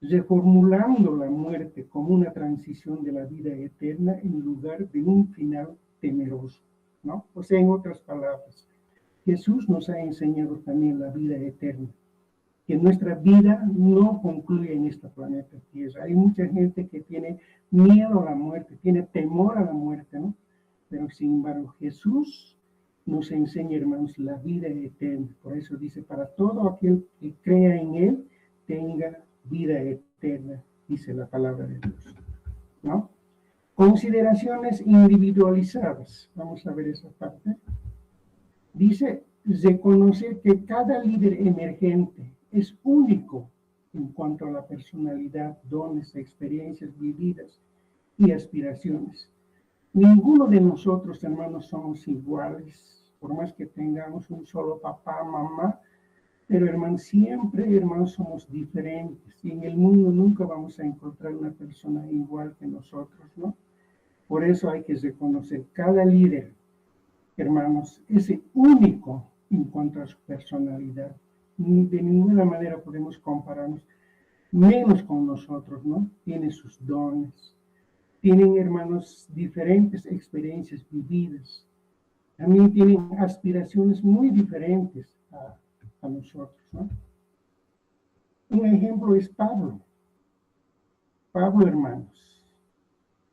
S1: reformulando la muerte como una transición de la vida eterna en lugar de un final temeroso, ¿no? O sea, en otras palabras, Jesús nos ha enseñado también la vida eterna, que nuestra vida no concluye en este planeta Tierra. Hay mucha gente que tiene miedo a la muerte, tiene temor a la muerte, ¿no? Pero sin embargo, Jesús nos enseña, hermanos, la vida eterna. Por eso dice, para todo aquel que crea en Él, tenga vida eterna, dice la palabra de Dios, ¿no? Consideraciones individualizadas. Vamos a ver esa parte. Dice, reconocer que cada líder emergente es único en cuanto a la personalidad, dones, experiencias vividas y aspiraciones. Ninguno de nosotros, hermanos, somos iguales, por más que tengamos un solo papá, mamá, pero hermanos, siempre, hermanos, somos diferentes y en el mundo nunca vamos a encontrar una persona igual que nosotros, ¿no? Por eso hay que reconocer cada líder, hermanos, es único en cuanto a su personalidad. De ninguna manera podemos compararnos, menos con nosotros, ¿no? Tiene sus dones, tienen, hermanos, diferentes experiencias vividas. También tienen aspiraciones muy diferentes a nosotros, ¿no? Un ejemplo es Pablo. Pablo, hermanos.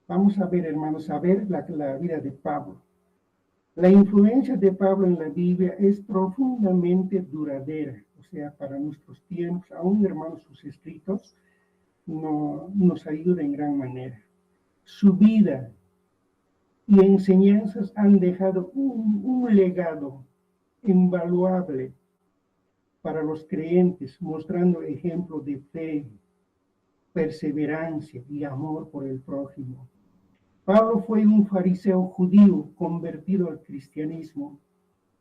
S1: Vamos a ver, hermanos, a ver la vida de Pablo. La influencia de Pablo en la Biblia es profundamente duradera, o sea, para nuestros tiempos, aún, hermanos, sus escritos nos ayudan en gran manera. Su vida y enseñanzas han dejado un legado invaluable para los creyentes, mostrando ejemplo de fe, perseverancia y amor por el prójimo. Pablo fue un fariseo judío convertido al cristianismo,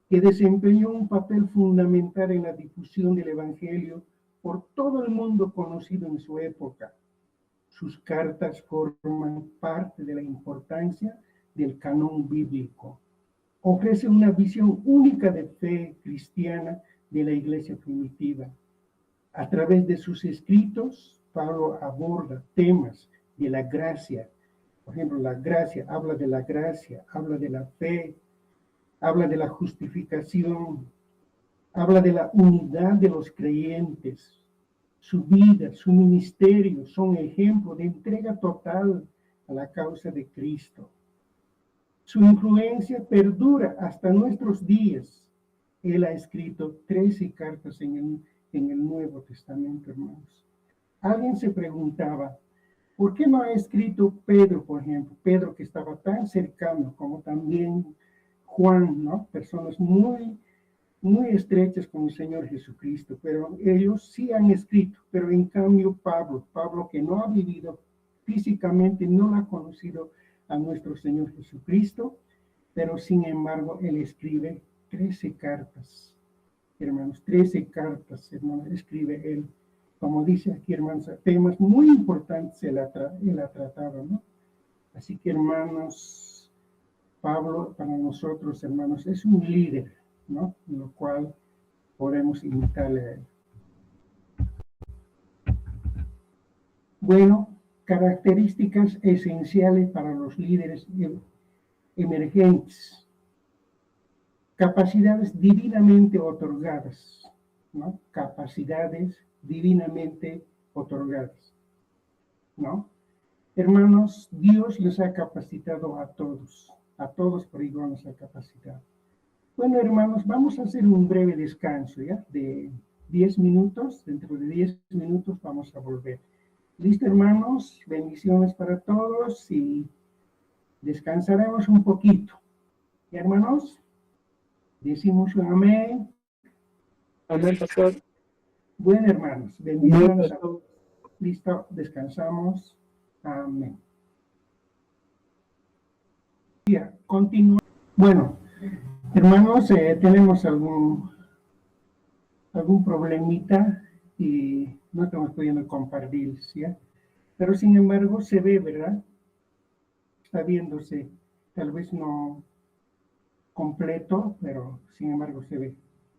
S1: que desempeñó un papel fundamental en la difusión del evangelio por todo el mundo conocido en su época. Sus cartas forman parte de la importancia del canon bíblico. Ofrece una visión única de fe cristiana de la iglesia primitiva. A través de sus escritos, Pablo aborda temas de la gracia. Por ejemplo, la gracia, habla de la gracia, habla de la fe, habla de la justificación, habla de la unidad de los creyentes. Su vida, su ministerio son ejemplo de entrega total a la causa de Cristo. Su influencia perdura hasta nuestros días. Él ha escrito 13 cartas en el Nuevo Testamento, hermanos. Alguien se preguntaba, ¿por qué no ha escrito Pedro, por ejemplo? Pedro, que estaba tan cercano, como también Juan, ¿no? Personas muy estrechas con el Señor Jesucristo, pero ellos sí han escrito, pero en cambio Pablo, que no ha vivido físicamente, no ha conocido a nuestro Señor Jesucristo, pero sin embargo él escribe 13 cartas, hermanos, 13 cartas, hermanos, escribe él. Como dice aquí, hermanos, temas muy importantes él ha tratado, ¿no? Así que, hermanos, Pablo para nosotros, hermanos, es un líder, ¿no? En lo cual podemos imitarle a él. Bueno, características esenciales para los líderes emergentes. Capacidades divinamente otorgadas, ¿no? Capacidades divinamente otorgadas, ¿no? Hermanos, Dios les ha capacitado a todos por igual nos ha capacitado. Bueno, hermanos, vamos a hacer un breve descanso, ¿ya? De 10 minutos, dentro de 10 minutos vamos a volver. ¿Listo, hermanos? Bendiciones para todos y descansaremos un poquito. ¿Ya, hermanos? Decimos un amén.
S2: Amén, pastor.
S1: Bueno, hermanos, bendiciones a todos. Listo, descansamos. Amén. Ya, continúa. Bueno, hermanos, tenemos algún problemita y no estamos pudiendo compartir, ¿sí? Pero sin embargo se ve, ¿verdad? Está viéndose, tal vez no completo, pero sin embargo se ve.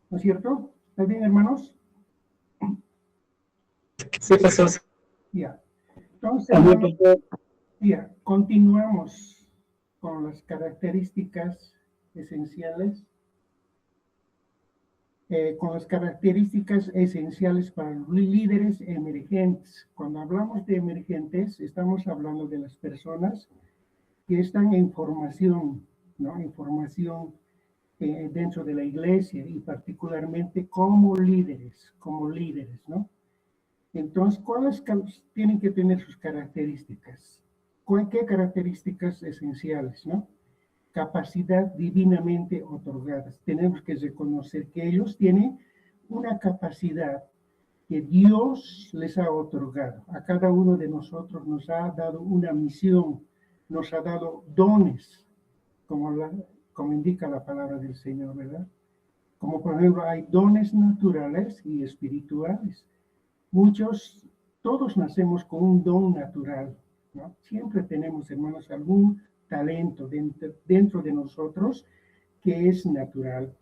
S1: ¿No es cierto? ¿Está bien, hermanos?
S2: Sí, pastor.
S1: Ya. Entonces,
S2: Amén,
S1: hermanos,
S2: pastor.
S1: ya, continuamos con las características esenciales. con las características esenciales para los líderes emergentes. Cuando hablamos de emergentes, estamos hablando de las personas que están en formación, ¿no? En formación dentro de la iglesia y particularmente como líderes, ¿no? Entonces, ¿cuáles tienen que tener sus características? ¿Qué características esenciales, no? Capacidad divinamente otorgadas. Tenemos que reconocer que ellos tienen una capacidad que Dios les ha otorgado. A cada uno de nosotros nos ha dado una misión, nos ha dado dones, como indica la palabra del Señor, ¿verdad? Como por ejemplo, hay dones naturales y espirituales. Todos nacemos con un don natural, ¿no? Siempre tenemos, hermanos, algún talento dentro de nosotros que es natural.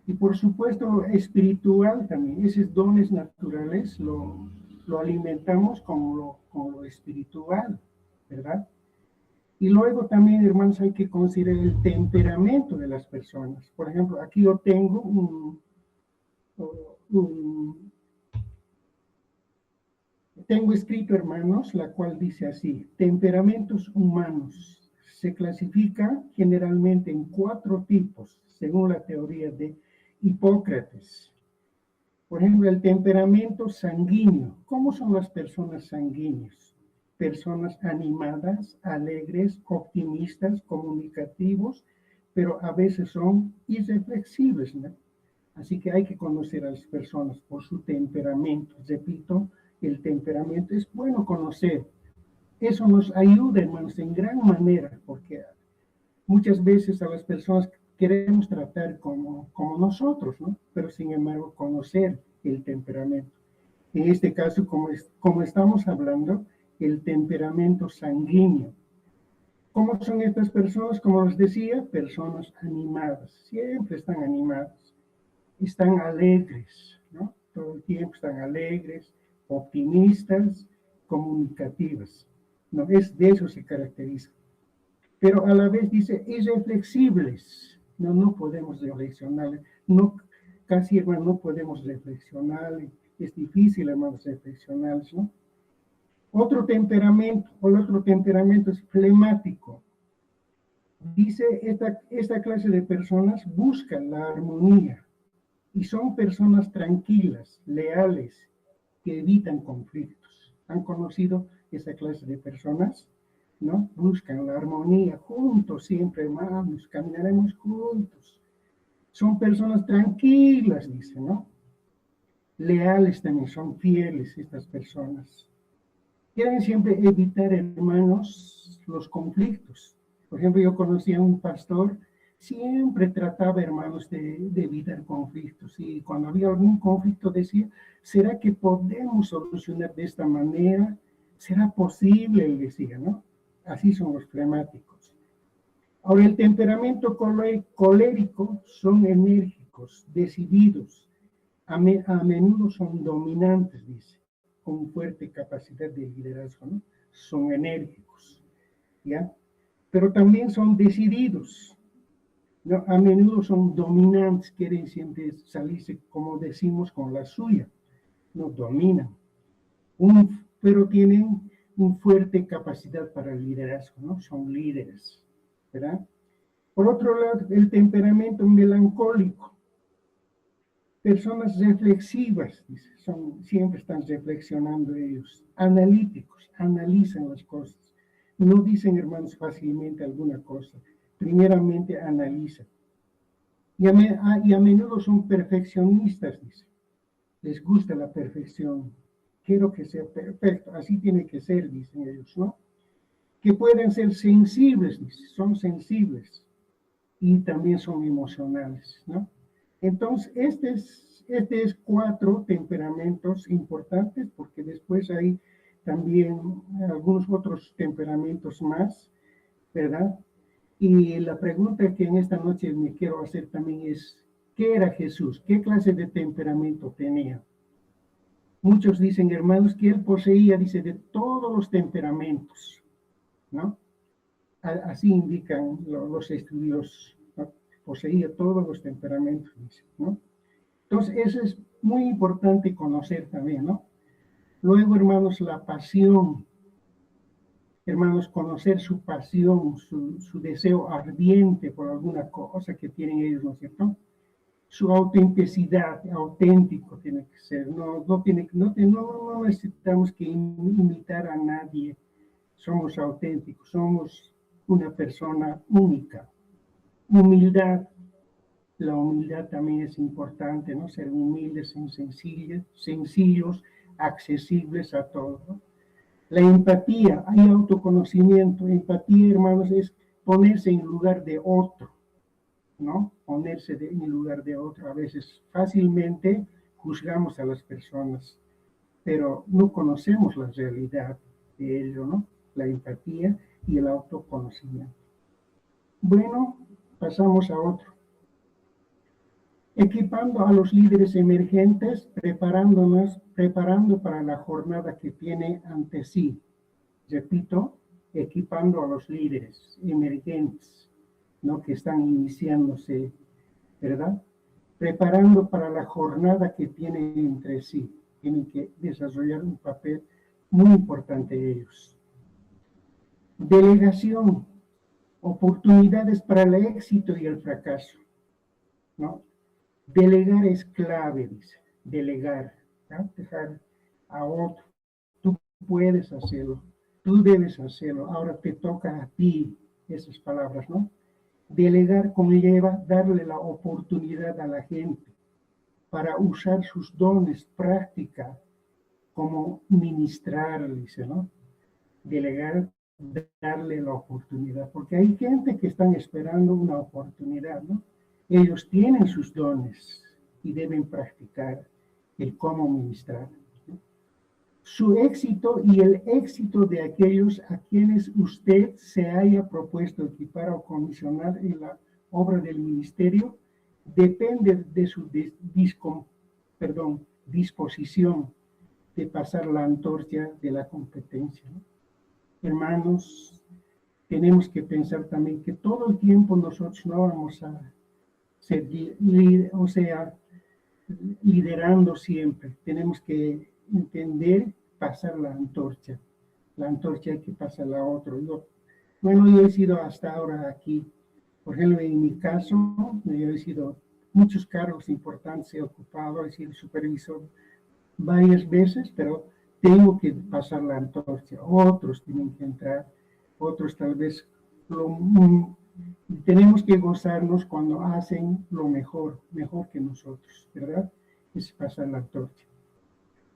S1: Y por supuesto, espiritual también. Esos dones naturales lo alimentamos con lo espiritual, ¿verdad? Y luego también, hermanos, hay que considerar el temperamento de las personas. Por ejemplo, aquí yo tengo tengo escrito, hermanos, la cual dice así: temperamentos humanos se clasifica generalmente en 4 tipos, según la teoría de Hipócrates. Por ejemplo, el temperamento sanguíneo. ¿Cómo son las personas sanguíneas? Personas animadas, alegres, optimistas, comunicativos, pero a veces son irreflexibles, ¿no? Así que hay que conocer a las personas por su temperamento. Repito, el temperamento es bueno conocer. Eso nos ayuda, hermanos, en gran manera, porque muchas veces a las personas queremos tratar como nosotros, ¿no? Pero sin embargo, conocer el temperamento. En este caso, como estamos hablando, el temperamento sanguíneo. ¿Cómo son estas personas? Como les decía, personas animadas. Siempre están animadas. Están alegres, ¿no? Todo el tiempo están alegres, optimistas, comunicativas, ¿no? De eso se caracteriza. Pero a la vez dice irreflexibles. No podemos reflexionar, casi, hermano, no podemos reflexionar, es difícil, hermanos, reflexionar, ¿no? El otro temperamento es flemático. Dice, esta clase de personas buscan la armonía y son personas tranquilas, leales, que evitan conflictos. ¿Han conocido esa clase de personas? ¿No? Buscan la armonía juntos, siempre, hermanos, caminaremos juntos. Son personas tranquilas, dice, ¿no? Leales también, son fieles estas personas. Quieren siempre evitar, hermanos, los conflictos. Por ejemplo, yo conocí a un pastor, siempre trataba, hermanos, de evitar conflictos. Y cuando había algún conflicto decía, ¿será que podemos solucionar de esta manera? ¿Será posible? Él decía, ¿no? Así son los flemáticos. Ahora, el temperamento colérico son enérgicos, decididos. A menudo son dominantes, dice, con fuerte capacidad de liderazgo, ¿no? Son enérgicos, ¿ya? Pero también son decididos, ¿no? A menudo son dominantes, quieren siempre salirse, como decimos, con la suya, no dominan, pero tienen una fuerte capacidad para el liderazgo, ¿no? Son líderes, ¿verdad? Por otro lado, el temperamento melancólico. Personas reflexivas, dice, siempre están reflexionando ellos. Analíticos, analizan las cosas. No dicen, hermanos, fácilmente alguna cosa. Primeramente analizan. Y a menudo son perfeccionistas, dice. Les gusta la perfección. Quiero que sea perfecto. Así tiene que ser, dicen ellos, ¿no? Que pueden ser sensibles, dice. Son sensibles. Y también son emocionales, ¿no? Entonces, este es 4 temperamentos importantes, porque después hay también algunos otros temperamentos más, ¿verdad? Y la pregunta que en esta noche me quiero hacer también es, ¿qué era Jesús? ¿Qué clase de temperamento tenía? Muchos dicen, hermanos, que él poseía, dice, de todos los temperamentos, ¿no? Así indican los estudios, ¿no? Poseía todos los temperamentos, dice, ¿no? Entonces, eso es muy importante conocer también, ¿no? Luego, hermanos, la pasión. Hermanos, conocer su pasión, su deseo ardiente por alguna cosa que tienen ellos, ¿no es cierto? Su autenticidad, auténtico tiene que ser. No necesitamos que imitar a nadie. Somos auténticos, somos una persona única. Humildad. La humildad también es importante, ¿no? Ser humildes, sencillos, accesibles a todos, ¿no? La empatía, hay autoconocimiento. Empatía, hermanos, es ponerse en lugar de otro, ¿no? En lugar de otro. A veces fácilmente juzgamos a las personas, pero no conocemos la realidad de ello, ¿no? La empatía y el autoconocimiento. Bueno, pasamos a otro. Equipando a los líderes emergentes, preparando para la jornada que tiene ante sí. Repito, equipando a los líderes emergentes, ¿no? Que están iniciándose, ¿verdad? Preparando para la jornada que tienen entre sí. Tienen que desarrollar un papel muy importante ellos. Delegación, oportunidades para el éxito y el fracaso, ¿no? Delegar es clave, dice, delegar, ¿no? Dejar a otro. Tú puedes hacerlo, tú debes hacerlo, ahora te toca a ti, esas palabras, ¿no? Delegar conlleva darle la oportunidad a la gente para usar sus dones, práctica, como ministrar, dice, ¿no? Delegar, darle la oportunidad, porque hay gente que están esperando una oportunidad, ¿no? Ellos tienen sus dones y deben practicar el cómo ministrar, ¿no? Su éxito y el éxito de aquellos a quienes usted se haya propuesto equipar o comisionar en la obra del ministerio depende de su disposición de pasar la antorcha de la competencia, ¿no? Hermanos, tenemos que pensar también que todo el tiempo nosotros no vamos a ser liderando siempre. Tenemos que entender, pasar la antorcha. La antorcha hay que pasarla a otro. Yo he sido hasta ahora aquí. Por ejemplo, en mi caso, yo he sido muchos cargos importantes, he ocupado, he sido supervisor varias veces, pero tengo que pasar la antorcha. Otros tienen que entrar, otros tal vez tenemos que gozarnos cuando hacen lo mejor que nosotros, ¿verdad? Es pasar la antorcha.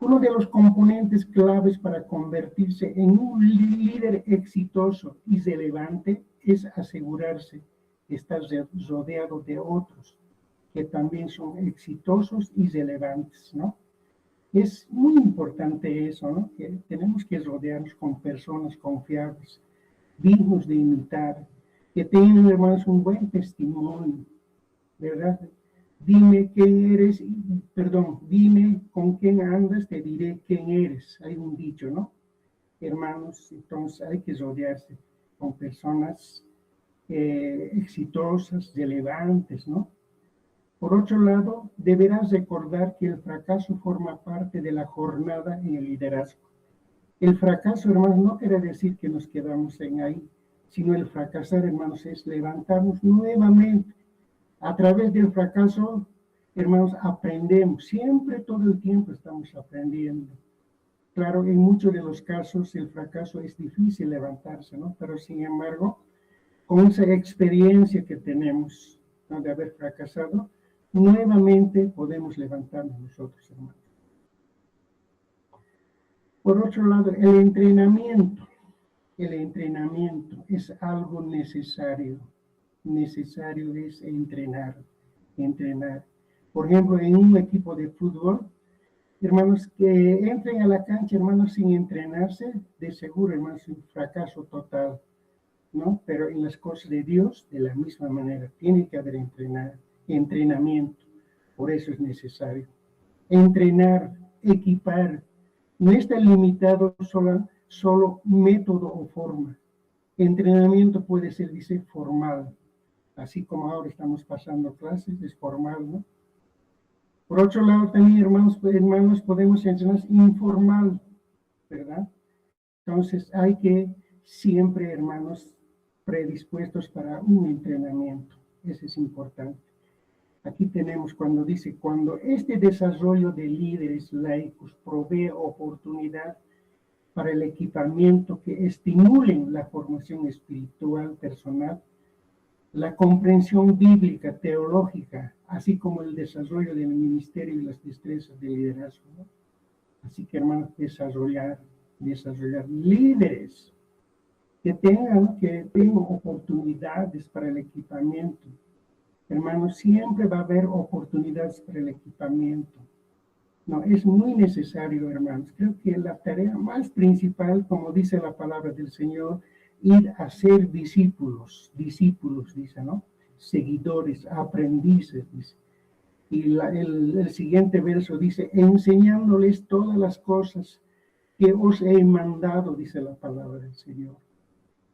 S1: Uno de los componentes claves para convertirse en un líder exitoso y relevante es asegurarse de estar rodeado de otros que también son exitosos y relevantes, ¿no? Es muy importante eso, ¿no? Que tenemos que rodearnos con personas confiables, dignos de imitar, que tengan, hermanos, un buen testimonio, ¿verdad? Dime con quién andas, te diré quién eres. Hay un dicho, ¿no? Hermanos, entonces hay que rodearse con personas exitosas, relevantes, ¿no? Por otro lado, deberás recordar que el fracaso forma parte de la jornada en el liderazgo. El fracaso, hermanos, no quiere decir que nos quedamos en ahí, sino el fracasar, hermanos, es levantarnos nuevamente. A través del fracaso, hermanos, aprendemos. Siempre, todo el tiempo estamos aprendiendo. Claro, en muchos de los casos el fracaso es difícil levantarse, ¿no? Pero sin embargo, con esa experiencia que tenemos, ¿no?, de haber fracasado, nuevamente podemos levantarnos nosotros, hermanos. Por otro lado, el entrenamiento es algo necesario. Necesario es entrenar. Por ejemplo, en un equipo de fútbol, hermanos, que entren a la cancha, hermanos, sin entrenarse, de seguro, hermanos, es un fracaso total, ¿no? Pero en las cosas de Dios, de la misma manera, tiene que haber entrenamiento. Por eso es necesario. Entrenar, equipar, no está limitado solo método o forma. Entrenamiento puede ser, dice, formal. Así como ahora estamos pasando clases, es formal, ¿no? Por otro lado, también, hermanos, podemos enseñar informal, ¿verdad? Entonces, hay que siempre, hermanos, predispuestos para un entrenamiento. Eso es importante. Aquí tenemos cuando dice, cuando este desarrollo de líderes laicos provee oportunidad para el equipamiento que estimulen la formación espiritual personal, la comprensión bíblica, teológica, así como el desarrollo del ministerio y las destrezas de liderazgo, ¿no? Así que, hermanos, desarrollar líderes que tengan oportunidades para el equipamiento. Hermanos, siempre va a haber oportunidades para el equipamiento. No, es muy necesario, hermanos. Creo que la tarea más principal, como dice la palabra del Señor, ir a ser discípulos, dice, ¿no? Seguidores, aprendices, dice. Y el siguiente verso dice, enseñándoles todas las cosas que os he mandado, dice la palabra del Señor.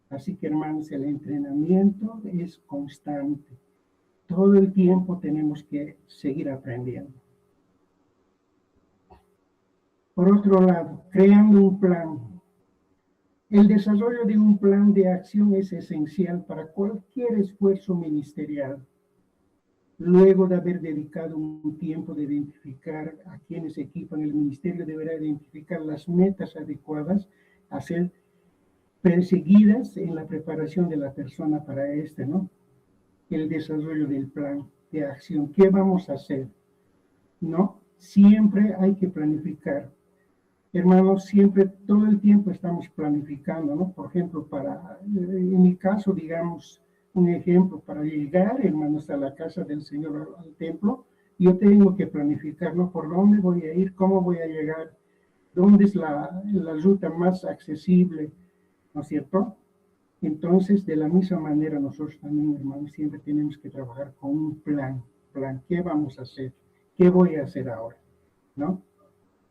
S1: Así que, hermanos, el entrenamiento es constante. Todo el tiempo tenemos que seguir aprendiendo. Por otro lado, creando un plan. El desarrollo de un plan de acción es esencial para cualquier esfuerzo ministerial. Luego de haber dedicado un tiempo de identificar a quienes equipan el ministerio, deberá identificar las metas adecuadas a ser perseguidas en la preparación de la persona para ¿no? El desarrollo del plan de acción. ¿Qué vamos a hacer? ¿No? Siempre hay que planificar. Hermanos, siempre, todo el tiempo estamos planificando, ¿no? Por ejemplo, en mi caso, digamos, un ejemplo, para llegar, hermanos, a la casa del Señor, al templo, yo tengo que planificar, ¿no? ¿Por dónde voy a ir? ¿Cómo voy a llegar? ¿Dónde es la ruta más accesible? ¿No es cierto? Entonces, de la misma manera, nosotros también, hermanos, siempre tenemos que trabajar con un plan. ¿Qué vamos a hacer? ¿Qué voy a hacer ahora? ¿No?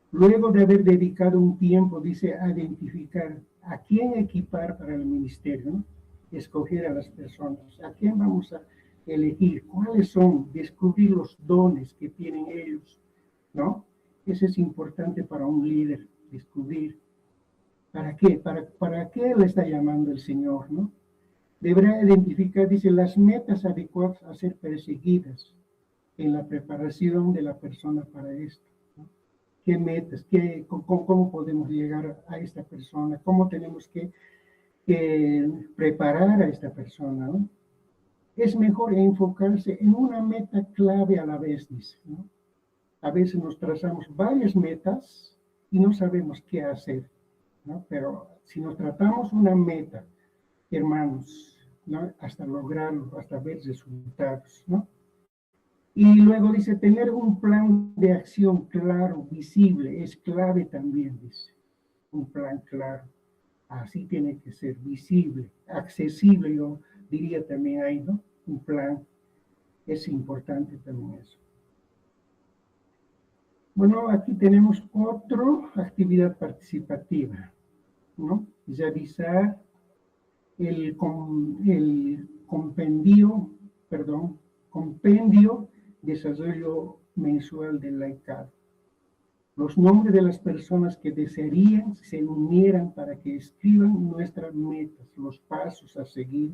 S1: Luego de haber dedicado un tiempo, dice, a identificar a quién equipar para el ministerio, ¿no? Escoger a las personas, a quién vamos a elegir, cuáles son, descubrir los dones que tienen ellos, ¿no? Eso es importante para un líder, descubrir. ¿Para qué? ¿Para qué le está llamando el Señor, no? Deberá identificar, dice, las metas adecuadas a ser perseguidas en la preparación de la persona para esto. ¿Qué metas? ¿Cómo podemos llegar a esta persona? ¿Cómo tenemos que preparar a esta persona, ¿no? Es mejor enfocarse en una meta clave a la vez, dice, ¿no? A veces nos trazamos varias metas y no sabemos qué hacer, ¿no? Pero si nos tratamos una meta, hermanos, ¿no? Hasta lograrlo, hasta ver resultados, ¿no? Y luego dice, tener un plan de acción claro, visible, es clave también, dice. Un plan claro. Así tiene que ser, visible, accesible, yo diría también ahí, ¿no? Un plan. Es importante también eso. Bueno, aquí tenemos otra actividad participativa, ¿no? Realizar el compendio desarrollo mensual del laicado. Los nombres de las personas que desearían se unieran para que escriban nuestras metas, los pasos a seguir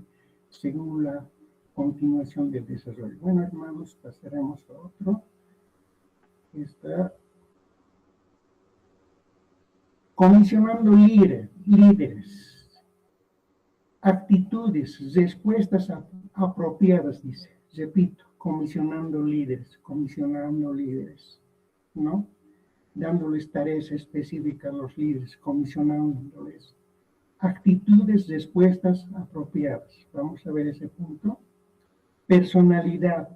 S1: según la continuación del desarrollo. Bueno, hermanos, pasaremos a otro. Está comisionando líderes, actitudes, respuestas apropiadas, dice. Repito, comisionando líderes, ¿no? Dándoles tareas específicas a los líderes, comisionándoles. Actitudes, respuestas apropiadas. Vamos a ver ese punto. Personalidad.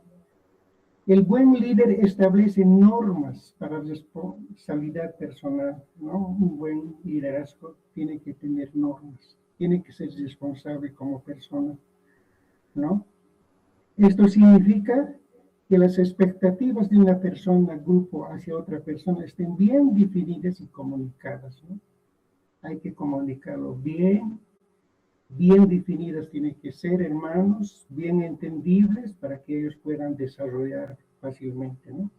S1: El buen líder establece normas para responsabilidad personal, ¿no? Un buen liderazgo tiene que tener normas, tiene que ser responsable como persona, ¿no? Esto significa que las expectativas de una persona, grupo, hacia otra persona estén bien definidas y comunicadas, ¿no? Hay que comunicarlo bien definidas tienen que ser, hermanos, bien entendibles para que ellos puedan desarrollar fácilmente, ¿no?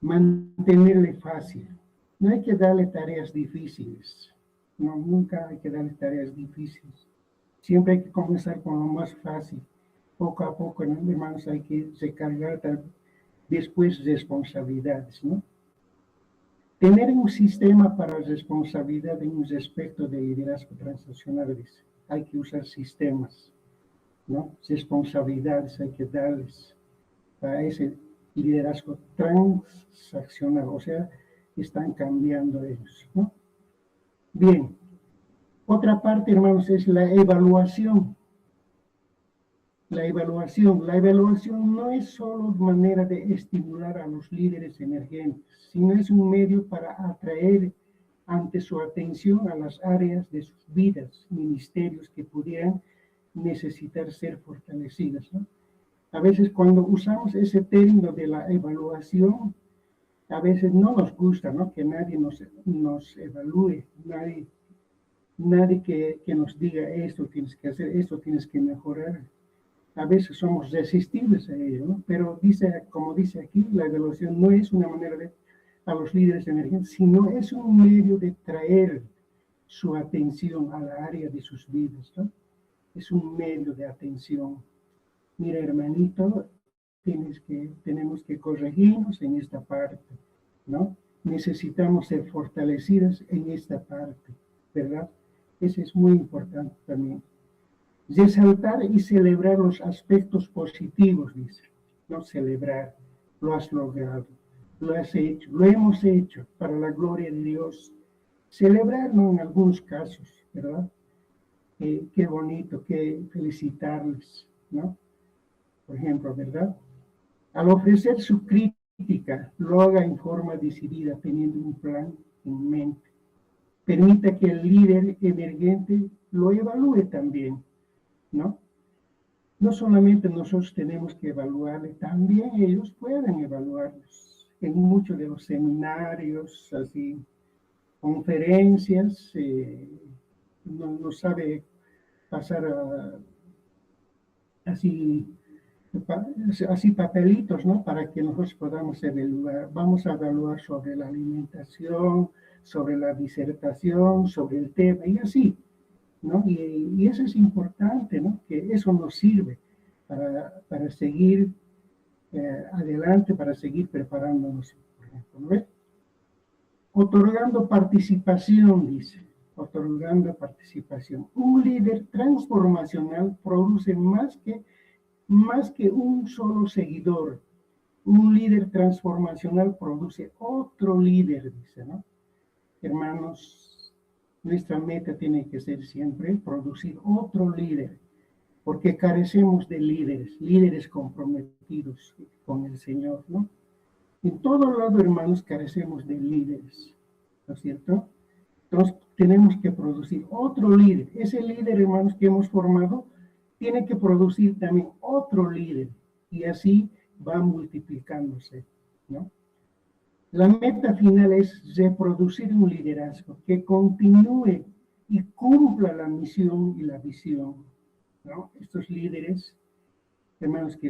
S1: mantenerle fácil. No hay que darle tareas difíciles. No, nunca hay que darle tareas difíciles. Siempre hay que comenzar con lo más fácil. Poco a poco, ¿no, hermanos? Hay que recargar después responsabilidades, ¿no? Tener un sistema para responsabilidad en un aspecto de liderazgo transaccional. Hay que usar sistemas, ¿no? Responsabilidades hay que darles a ese liderazgo transaccional, o sea, están cambiando ellos, ¿no? Bien, otra parte, hermanos, es la evaluación. La evaluación no es solo manera de estimular a los líderes emergentes, sino es un medio para atraer ante su atención a las áreas de sus vidas, ministerios que pudieran necesitar ser fortalecidas, ¿no? A veces cuando usamos ese término de la evaluación, a veces no nos gusta, ¿no? Que nadie nos evalúe, nadie que nos diga esto tienes que hacer, esto tienes que mejorar. A veces somos resistibles a ello, ¿no? Pero como dice aquí, la evaluación no es una manera de a los líderes emergentes, sino es un medio de traer su atención a la área de sus vidas, ¿no? Es un medio de atención. Mira, hermanito, tenemos que corregirnos en esta parte, ¿no? Necesitamos ser fortalecidas en esta parte, ¿verdad? Eso es muy importante también. Resaltar y celebrar los aspectos positivos, dice, no celebrar, lo has logrado, lo has hecho, lo hemos hecho para la gloria de Dios. Celebrarlo en algunos casos, ¿verdad? Qué bonito, qué felicitarles, ¿no? Por ejemplo, ¿verdad? Al ofrecer su crítica, lo haga en forma decidida, teniendo un plan en mente. Permita que el líder emergente lo evalúe también, ¿no? No solamente nosotros tenemos que evaluarle, también ellos pueden evaluarlos. En muchos de los seminarios, así, conferencias, no sabe pasar así papelitos, ¿no? Para que nosotros podamos evaluar. Vamos a evaluar sobre la alimentación, sobre la disertación, sobre el tema, y así, ¿no? Y eso es importante, ¿no? Que eso nos sirve para seguir adelante, para seguir preparándonos, por ejemplo, ¿no? Otorgando participación, dice, otorgando participación. Un líder transformacional produce más que un solo seguidor. Un líder transformacional produce otro líder, dice, ¿no? Hermanos, nuestra meta tiene que ser siempre producir otro líder, porque carecemos de líderes comprometidos con el Señor, ¿no? En todo lado, hermanos, carecemos de líderes, ¿no es cierto? Entonces, tenemos que producir otro líder. Ese líder, hermanos, que hemos formado, tiene que producir también otro líder. Y así va multiplicándose, ¿no? La meta final es reproducir un liderazgo que continúe y cumpla la misión y la visión, ¿no? Estos líderes, hermanos, que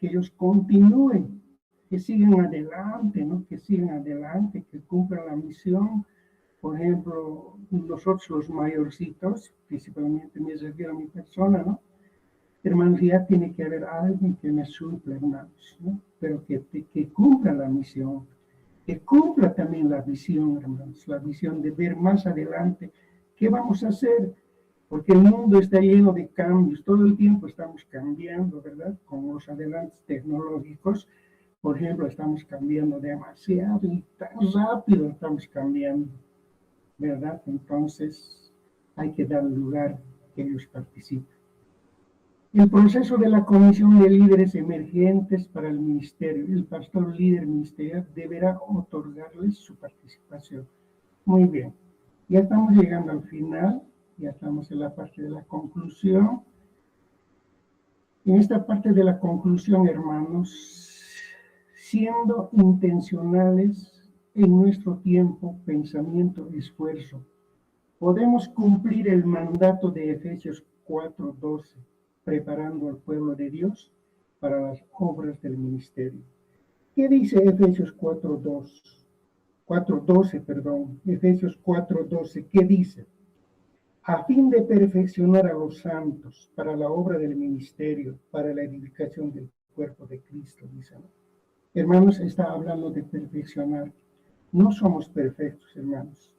S1: ellos continúen, que sigan adelante, ¿no? Que sigan adelante, que cumplan la misión. Por ejemplo, nosotros los mayorcitos, principalmente me refiero a mi persona, ¿no? Hermanos, ya tiene que haber alguien que me supla, hermanos, ¿no? Pero que cumpla la misión, que cumpla también la visión, hermanos, la visión de ver más adelante qué vamos a hacer, porque el mundo está lleno de cambios, todo el tiempo estamos cambiando, ¿verdad? Con los adelantos tecnológicos, por ejemplo, estamos cambiando demasiado y tan rápido estamos cambiando, ¿verdad? Entonces hay que dar lugar que ellos participen. El proceso de la comisión de líderes emergentes para el ministerio. El pastor líder ministerial deberá otorgarles su participación. Muy bien. Ya estamos llegando al final. Ya estamos en la parte de la conclusión. En esta parte de la conclusión, hermanos, siendo intencionales en nuestro tiempo, pensamiento, esfuerzo, podemos cumplir el mandato de Efesios 4:12. Preparando al pueblo de Dios para las obras del ministerio. ¿Qué dice Efesios 4:12, perdón? Efesios 4:12, ¿qué dice? A fin de perfeccionar a los santos para la obra del ministerio, para la edificación del cuerpo de Cristo, dice, ¿no? Hermanos, está hablando de perfeccionar. No somos perfectos, hermanos.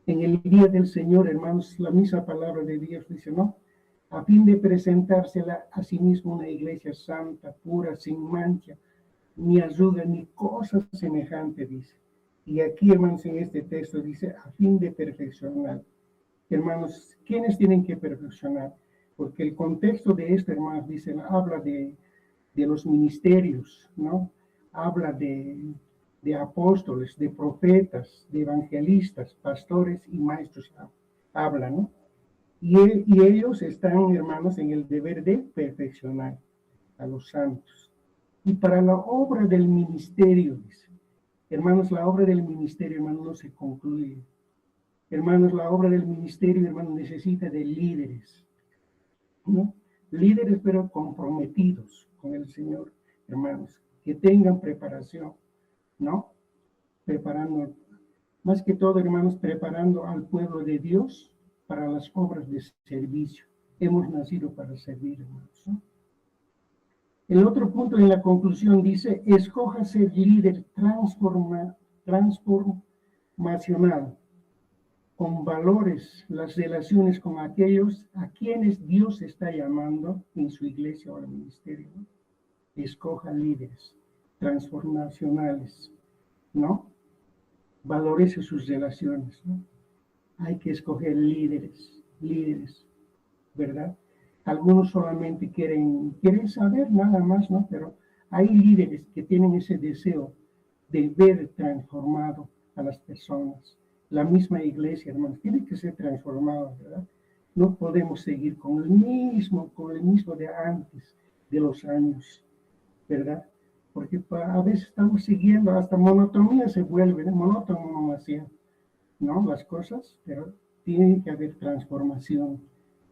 S1: En el día del Señor, hermanos, la misma palabra de Dios dice, ¿no? A fin de presentársela a sí mismo una iglesia santa, pura, sin mancha, ni arruga, ni cosa semejante, dice. Y aquí, hermanos, en este texto dice, a fin de perfeccionar. Hermanos, ¿quiénes tienen que perfeccionar? Porque el contexto de esto, hermanos, dice, habla de los ministerios, ¿no? Habla de apóstoles, de profetas, de evangelistas, pastores y maestros. Habla, ¿no? Y ellos están, hermanos, en el deber de perfeccionar a los santos. Y para la obra del ministerio, dice, hermanos, la obra del ministerio, hermanos, no se concluye. Hermanos, la obra del ministerio, hermanos, necesita de líderes, ¿no? Líderes, pero comprometidos con el Señor, hermanos, que tengan preparación, ¿no? Preparando, más que todo, hermanos, preparando al pueblo de Dios para las obras de servicio. Hemos nacido para servir, hermanos, ¿no? El otro punto en la conclusión dice, escoja ser líder transformacional, con valores, las relaciones con aquellos a quienes Dios está llamando en su iglesia o el ministerio, ¿no? Escoja líderes transformacionales, ¿no? Valorece sus relaciones, ¿no? Hay que escoger líderes, ¿verdad? Algunos solamente quieren saber nada más, ¿no? Pero hay líderes que tienen ese deseo de ver transformado a las personas. La misma iglesia, hermanos, tiene que ser transformada, ¿verdad? No podemos seguir con el mismo de antes, de los años, ¿verdad? Porque a veces estamos siguiendo, hasta monotonía se vuelve, ¿no? Monótono así, ¿no? Las cosas, pero tiene que haber transformación.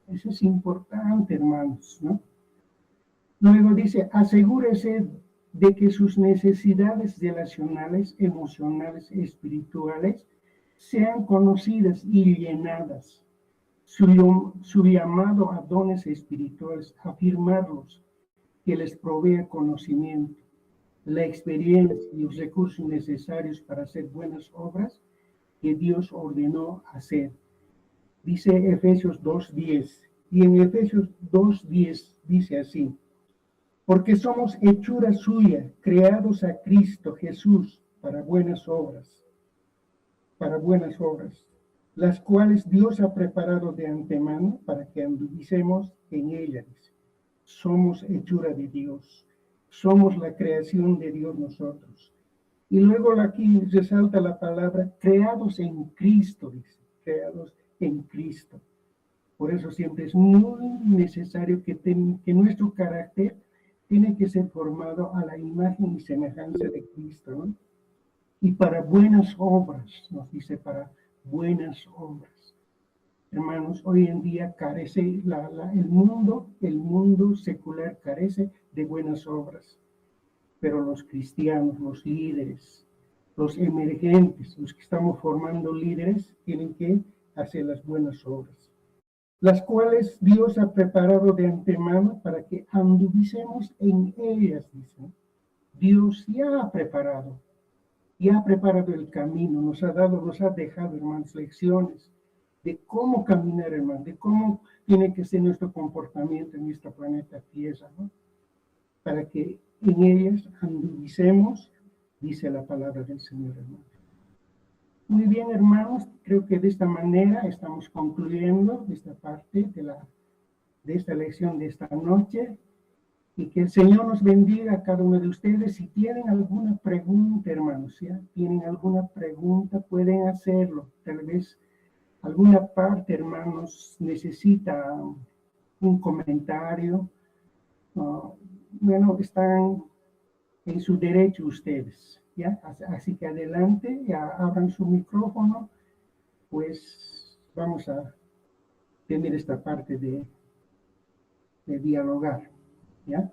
S1: Eso es importante, hermanos, ¿no? Luego dice, asegúrese de que sus necesidades relacionales, emocionales, espirituales sean conocidas y llenadas. Su llamado a dones espirituales, afirmarlos, que les provea conocimiento, la experiencia y los recursos necesarios para hacer buenas obras que Dios ordenó hacer. Dice Efesios 2:10, y en Efesios 2:10 dice así, porque somos hechura suya, creados a Cristo Jesús para buenas obras, las cuales Dios ha preparado de antemano para que anduviésemos en ellas. Somos hechura de Dios, somos la creación de Dios nosotros. Y luego aquí resalta la palabra creados en Cristo, dice, creados en Cristo. Por eso siempre es muy necesario que nuestro carácter tiene que ser formado a la imagen y semejanza de Cristo, ¿no? Y para buenas obras, nos dice, para buenas obras. Hermanos, hoy en día carece, el mundo secular carece de buenas obras. Pero los cristianos, los líderes, los emergentes, los que estamos formando líderes, tienen que hacer las buenas obras, las cuales Dios ha preparado de antemano para que anduviésemos en ellas, dice. Dios ya ha preparado el camino, nos ha dejado, hermanos, lecciones de cómo caminar, hermanos, de cómo tiene que ser nuestro comportamiento en este planeta Tierra, ¿no? Para que en ellas anduvicemos, dice la palabra del Señor, hermano. Muy bien, hermanos, creo que de esta manera estamos concluyendo esta parte de esta lección de esta noche, y que el Señor nos bendiga a cada uno de ustedes. Si tienen alguna pregunta, hermanos, ¿ya? Tienen alguna pregunta, pueden hacerlo. Tal vez alguna parte, hermanos, necesita un comentario. Bueno, están en su derecho ustedes, ¿ya? Así que adelante, ya abran su micrófono, pues vamos a tener esta parte de dialogar, ¿ya?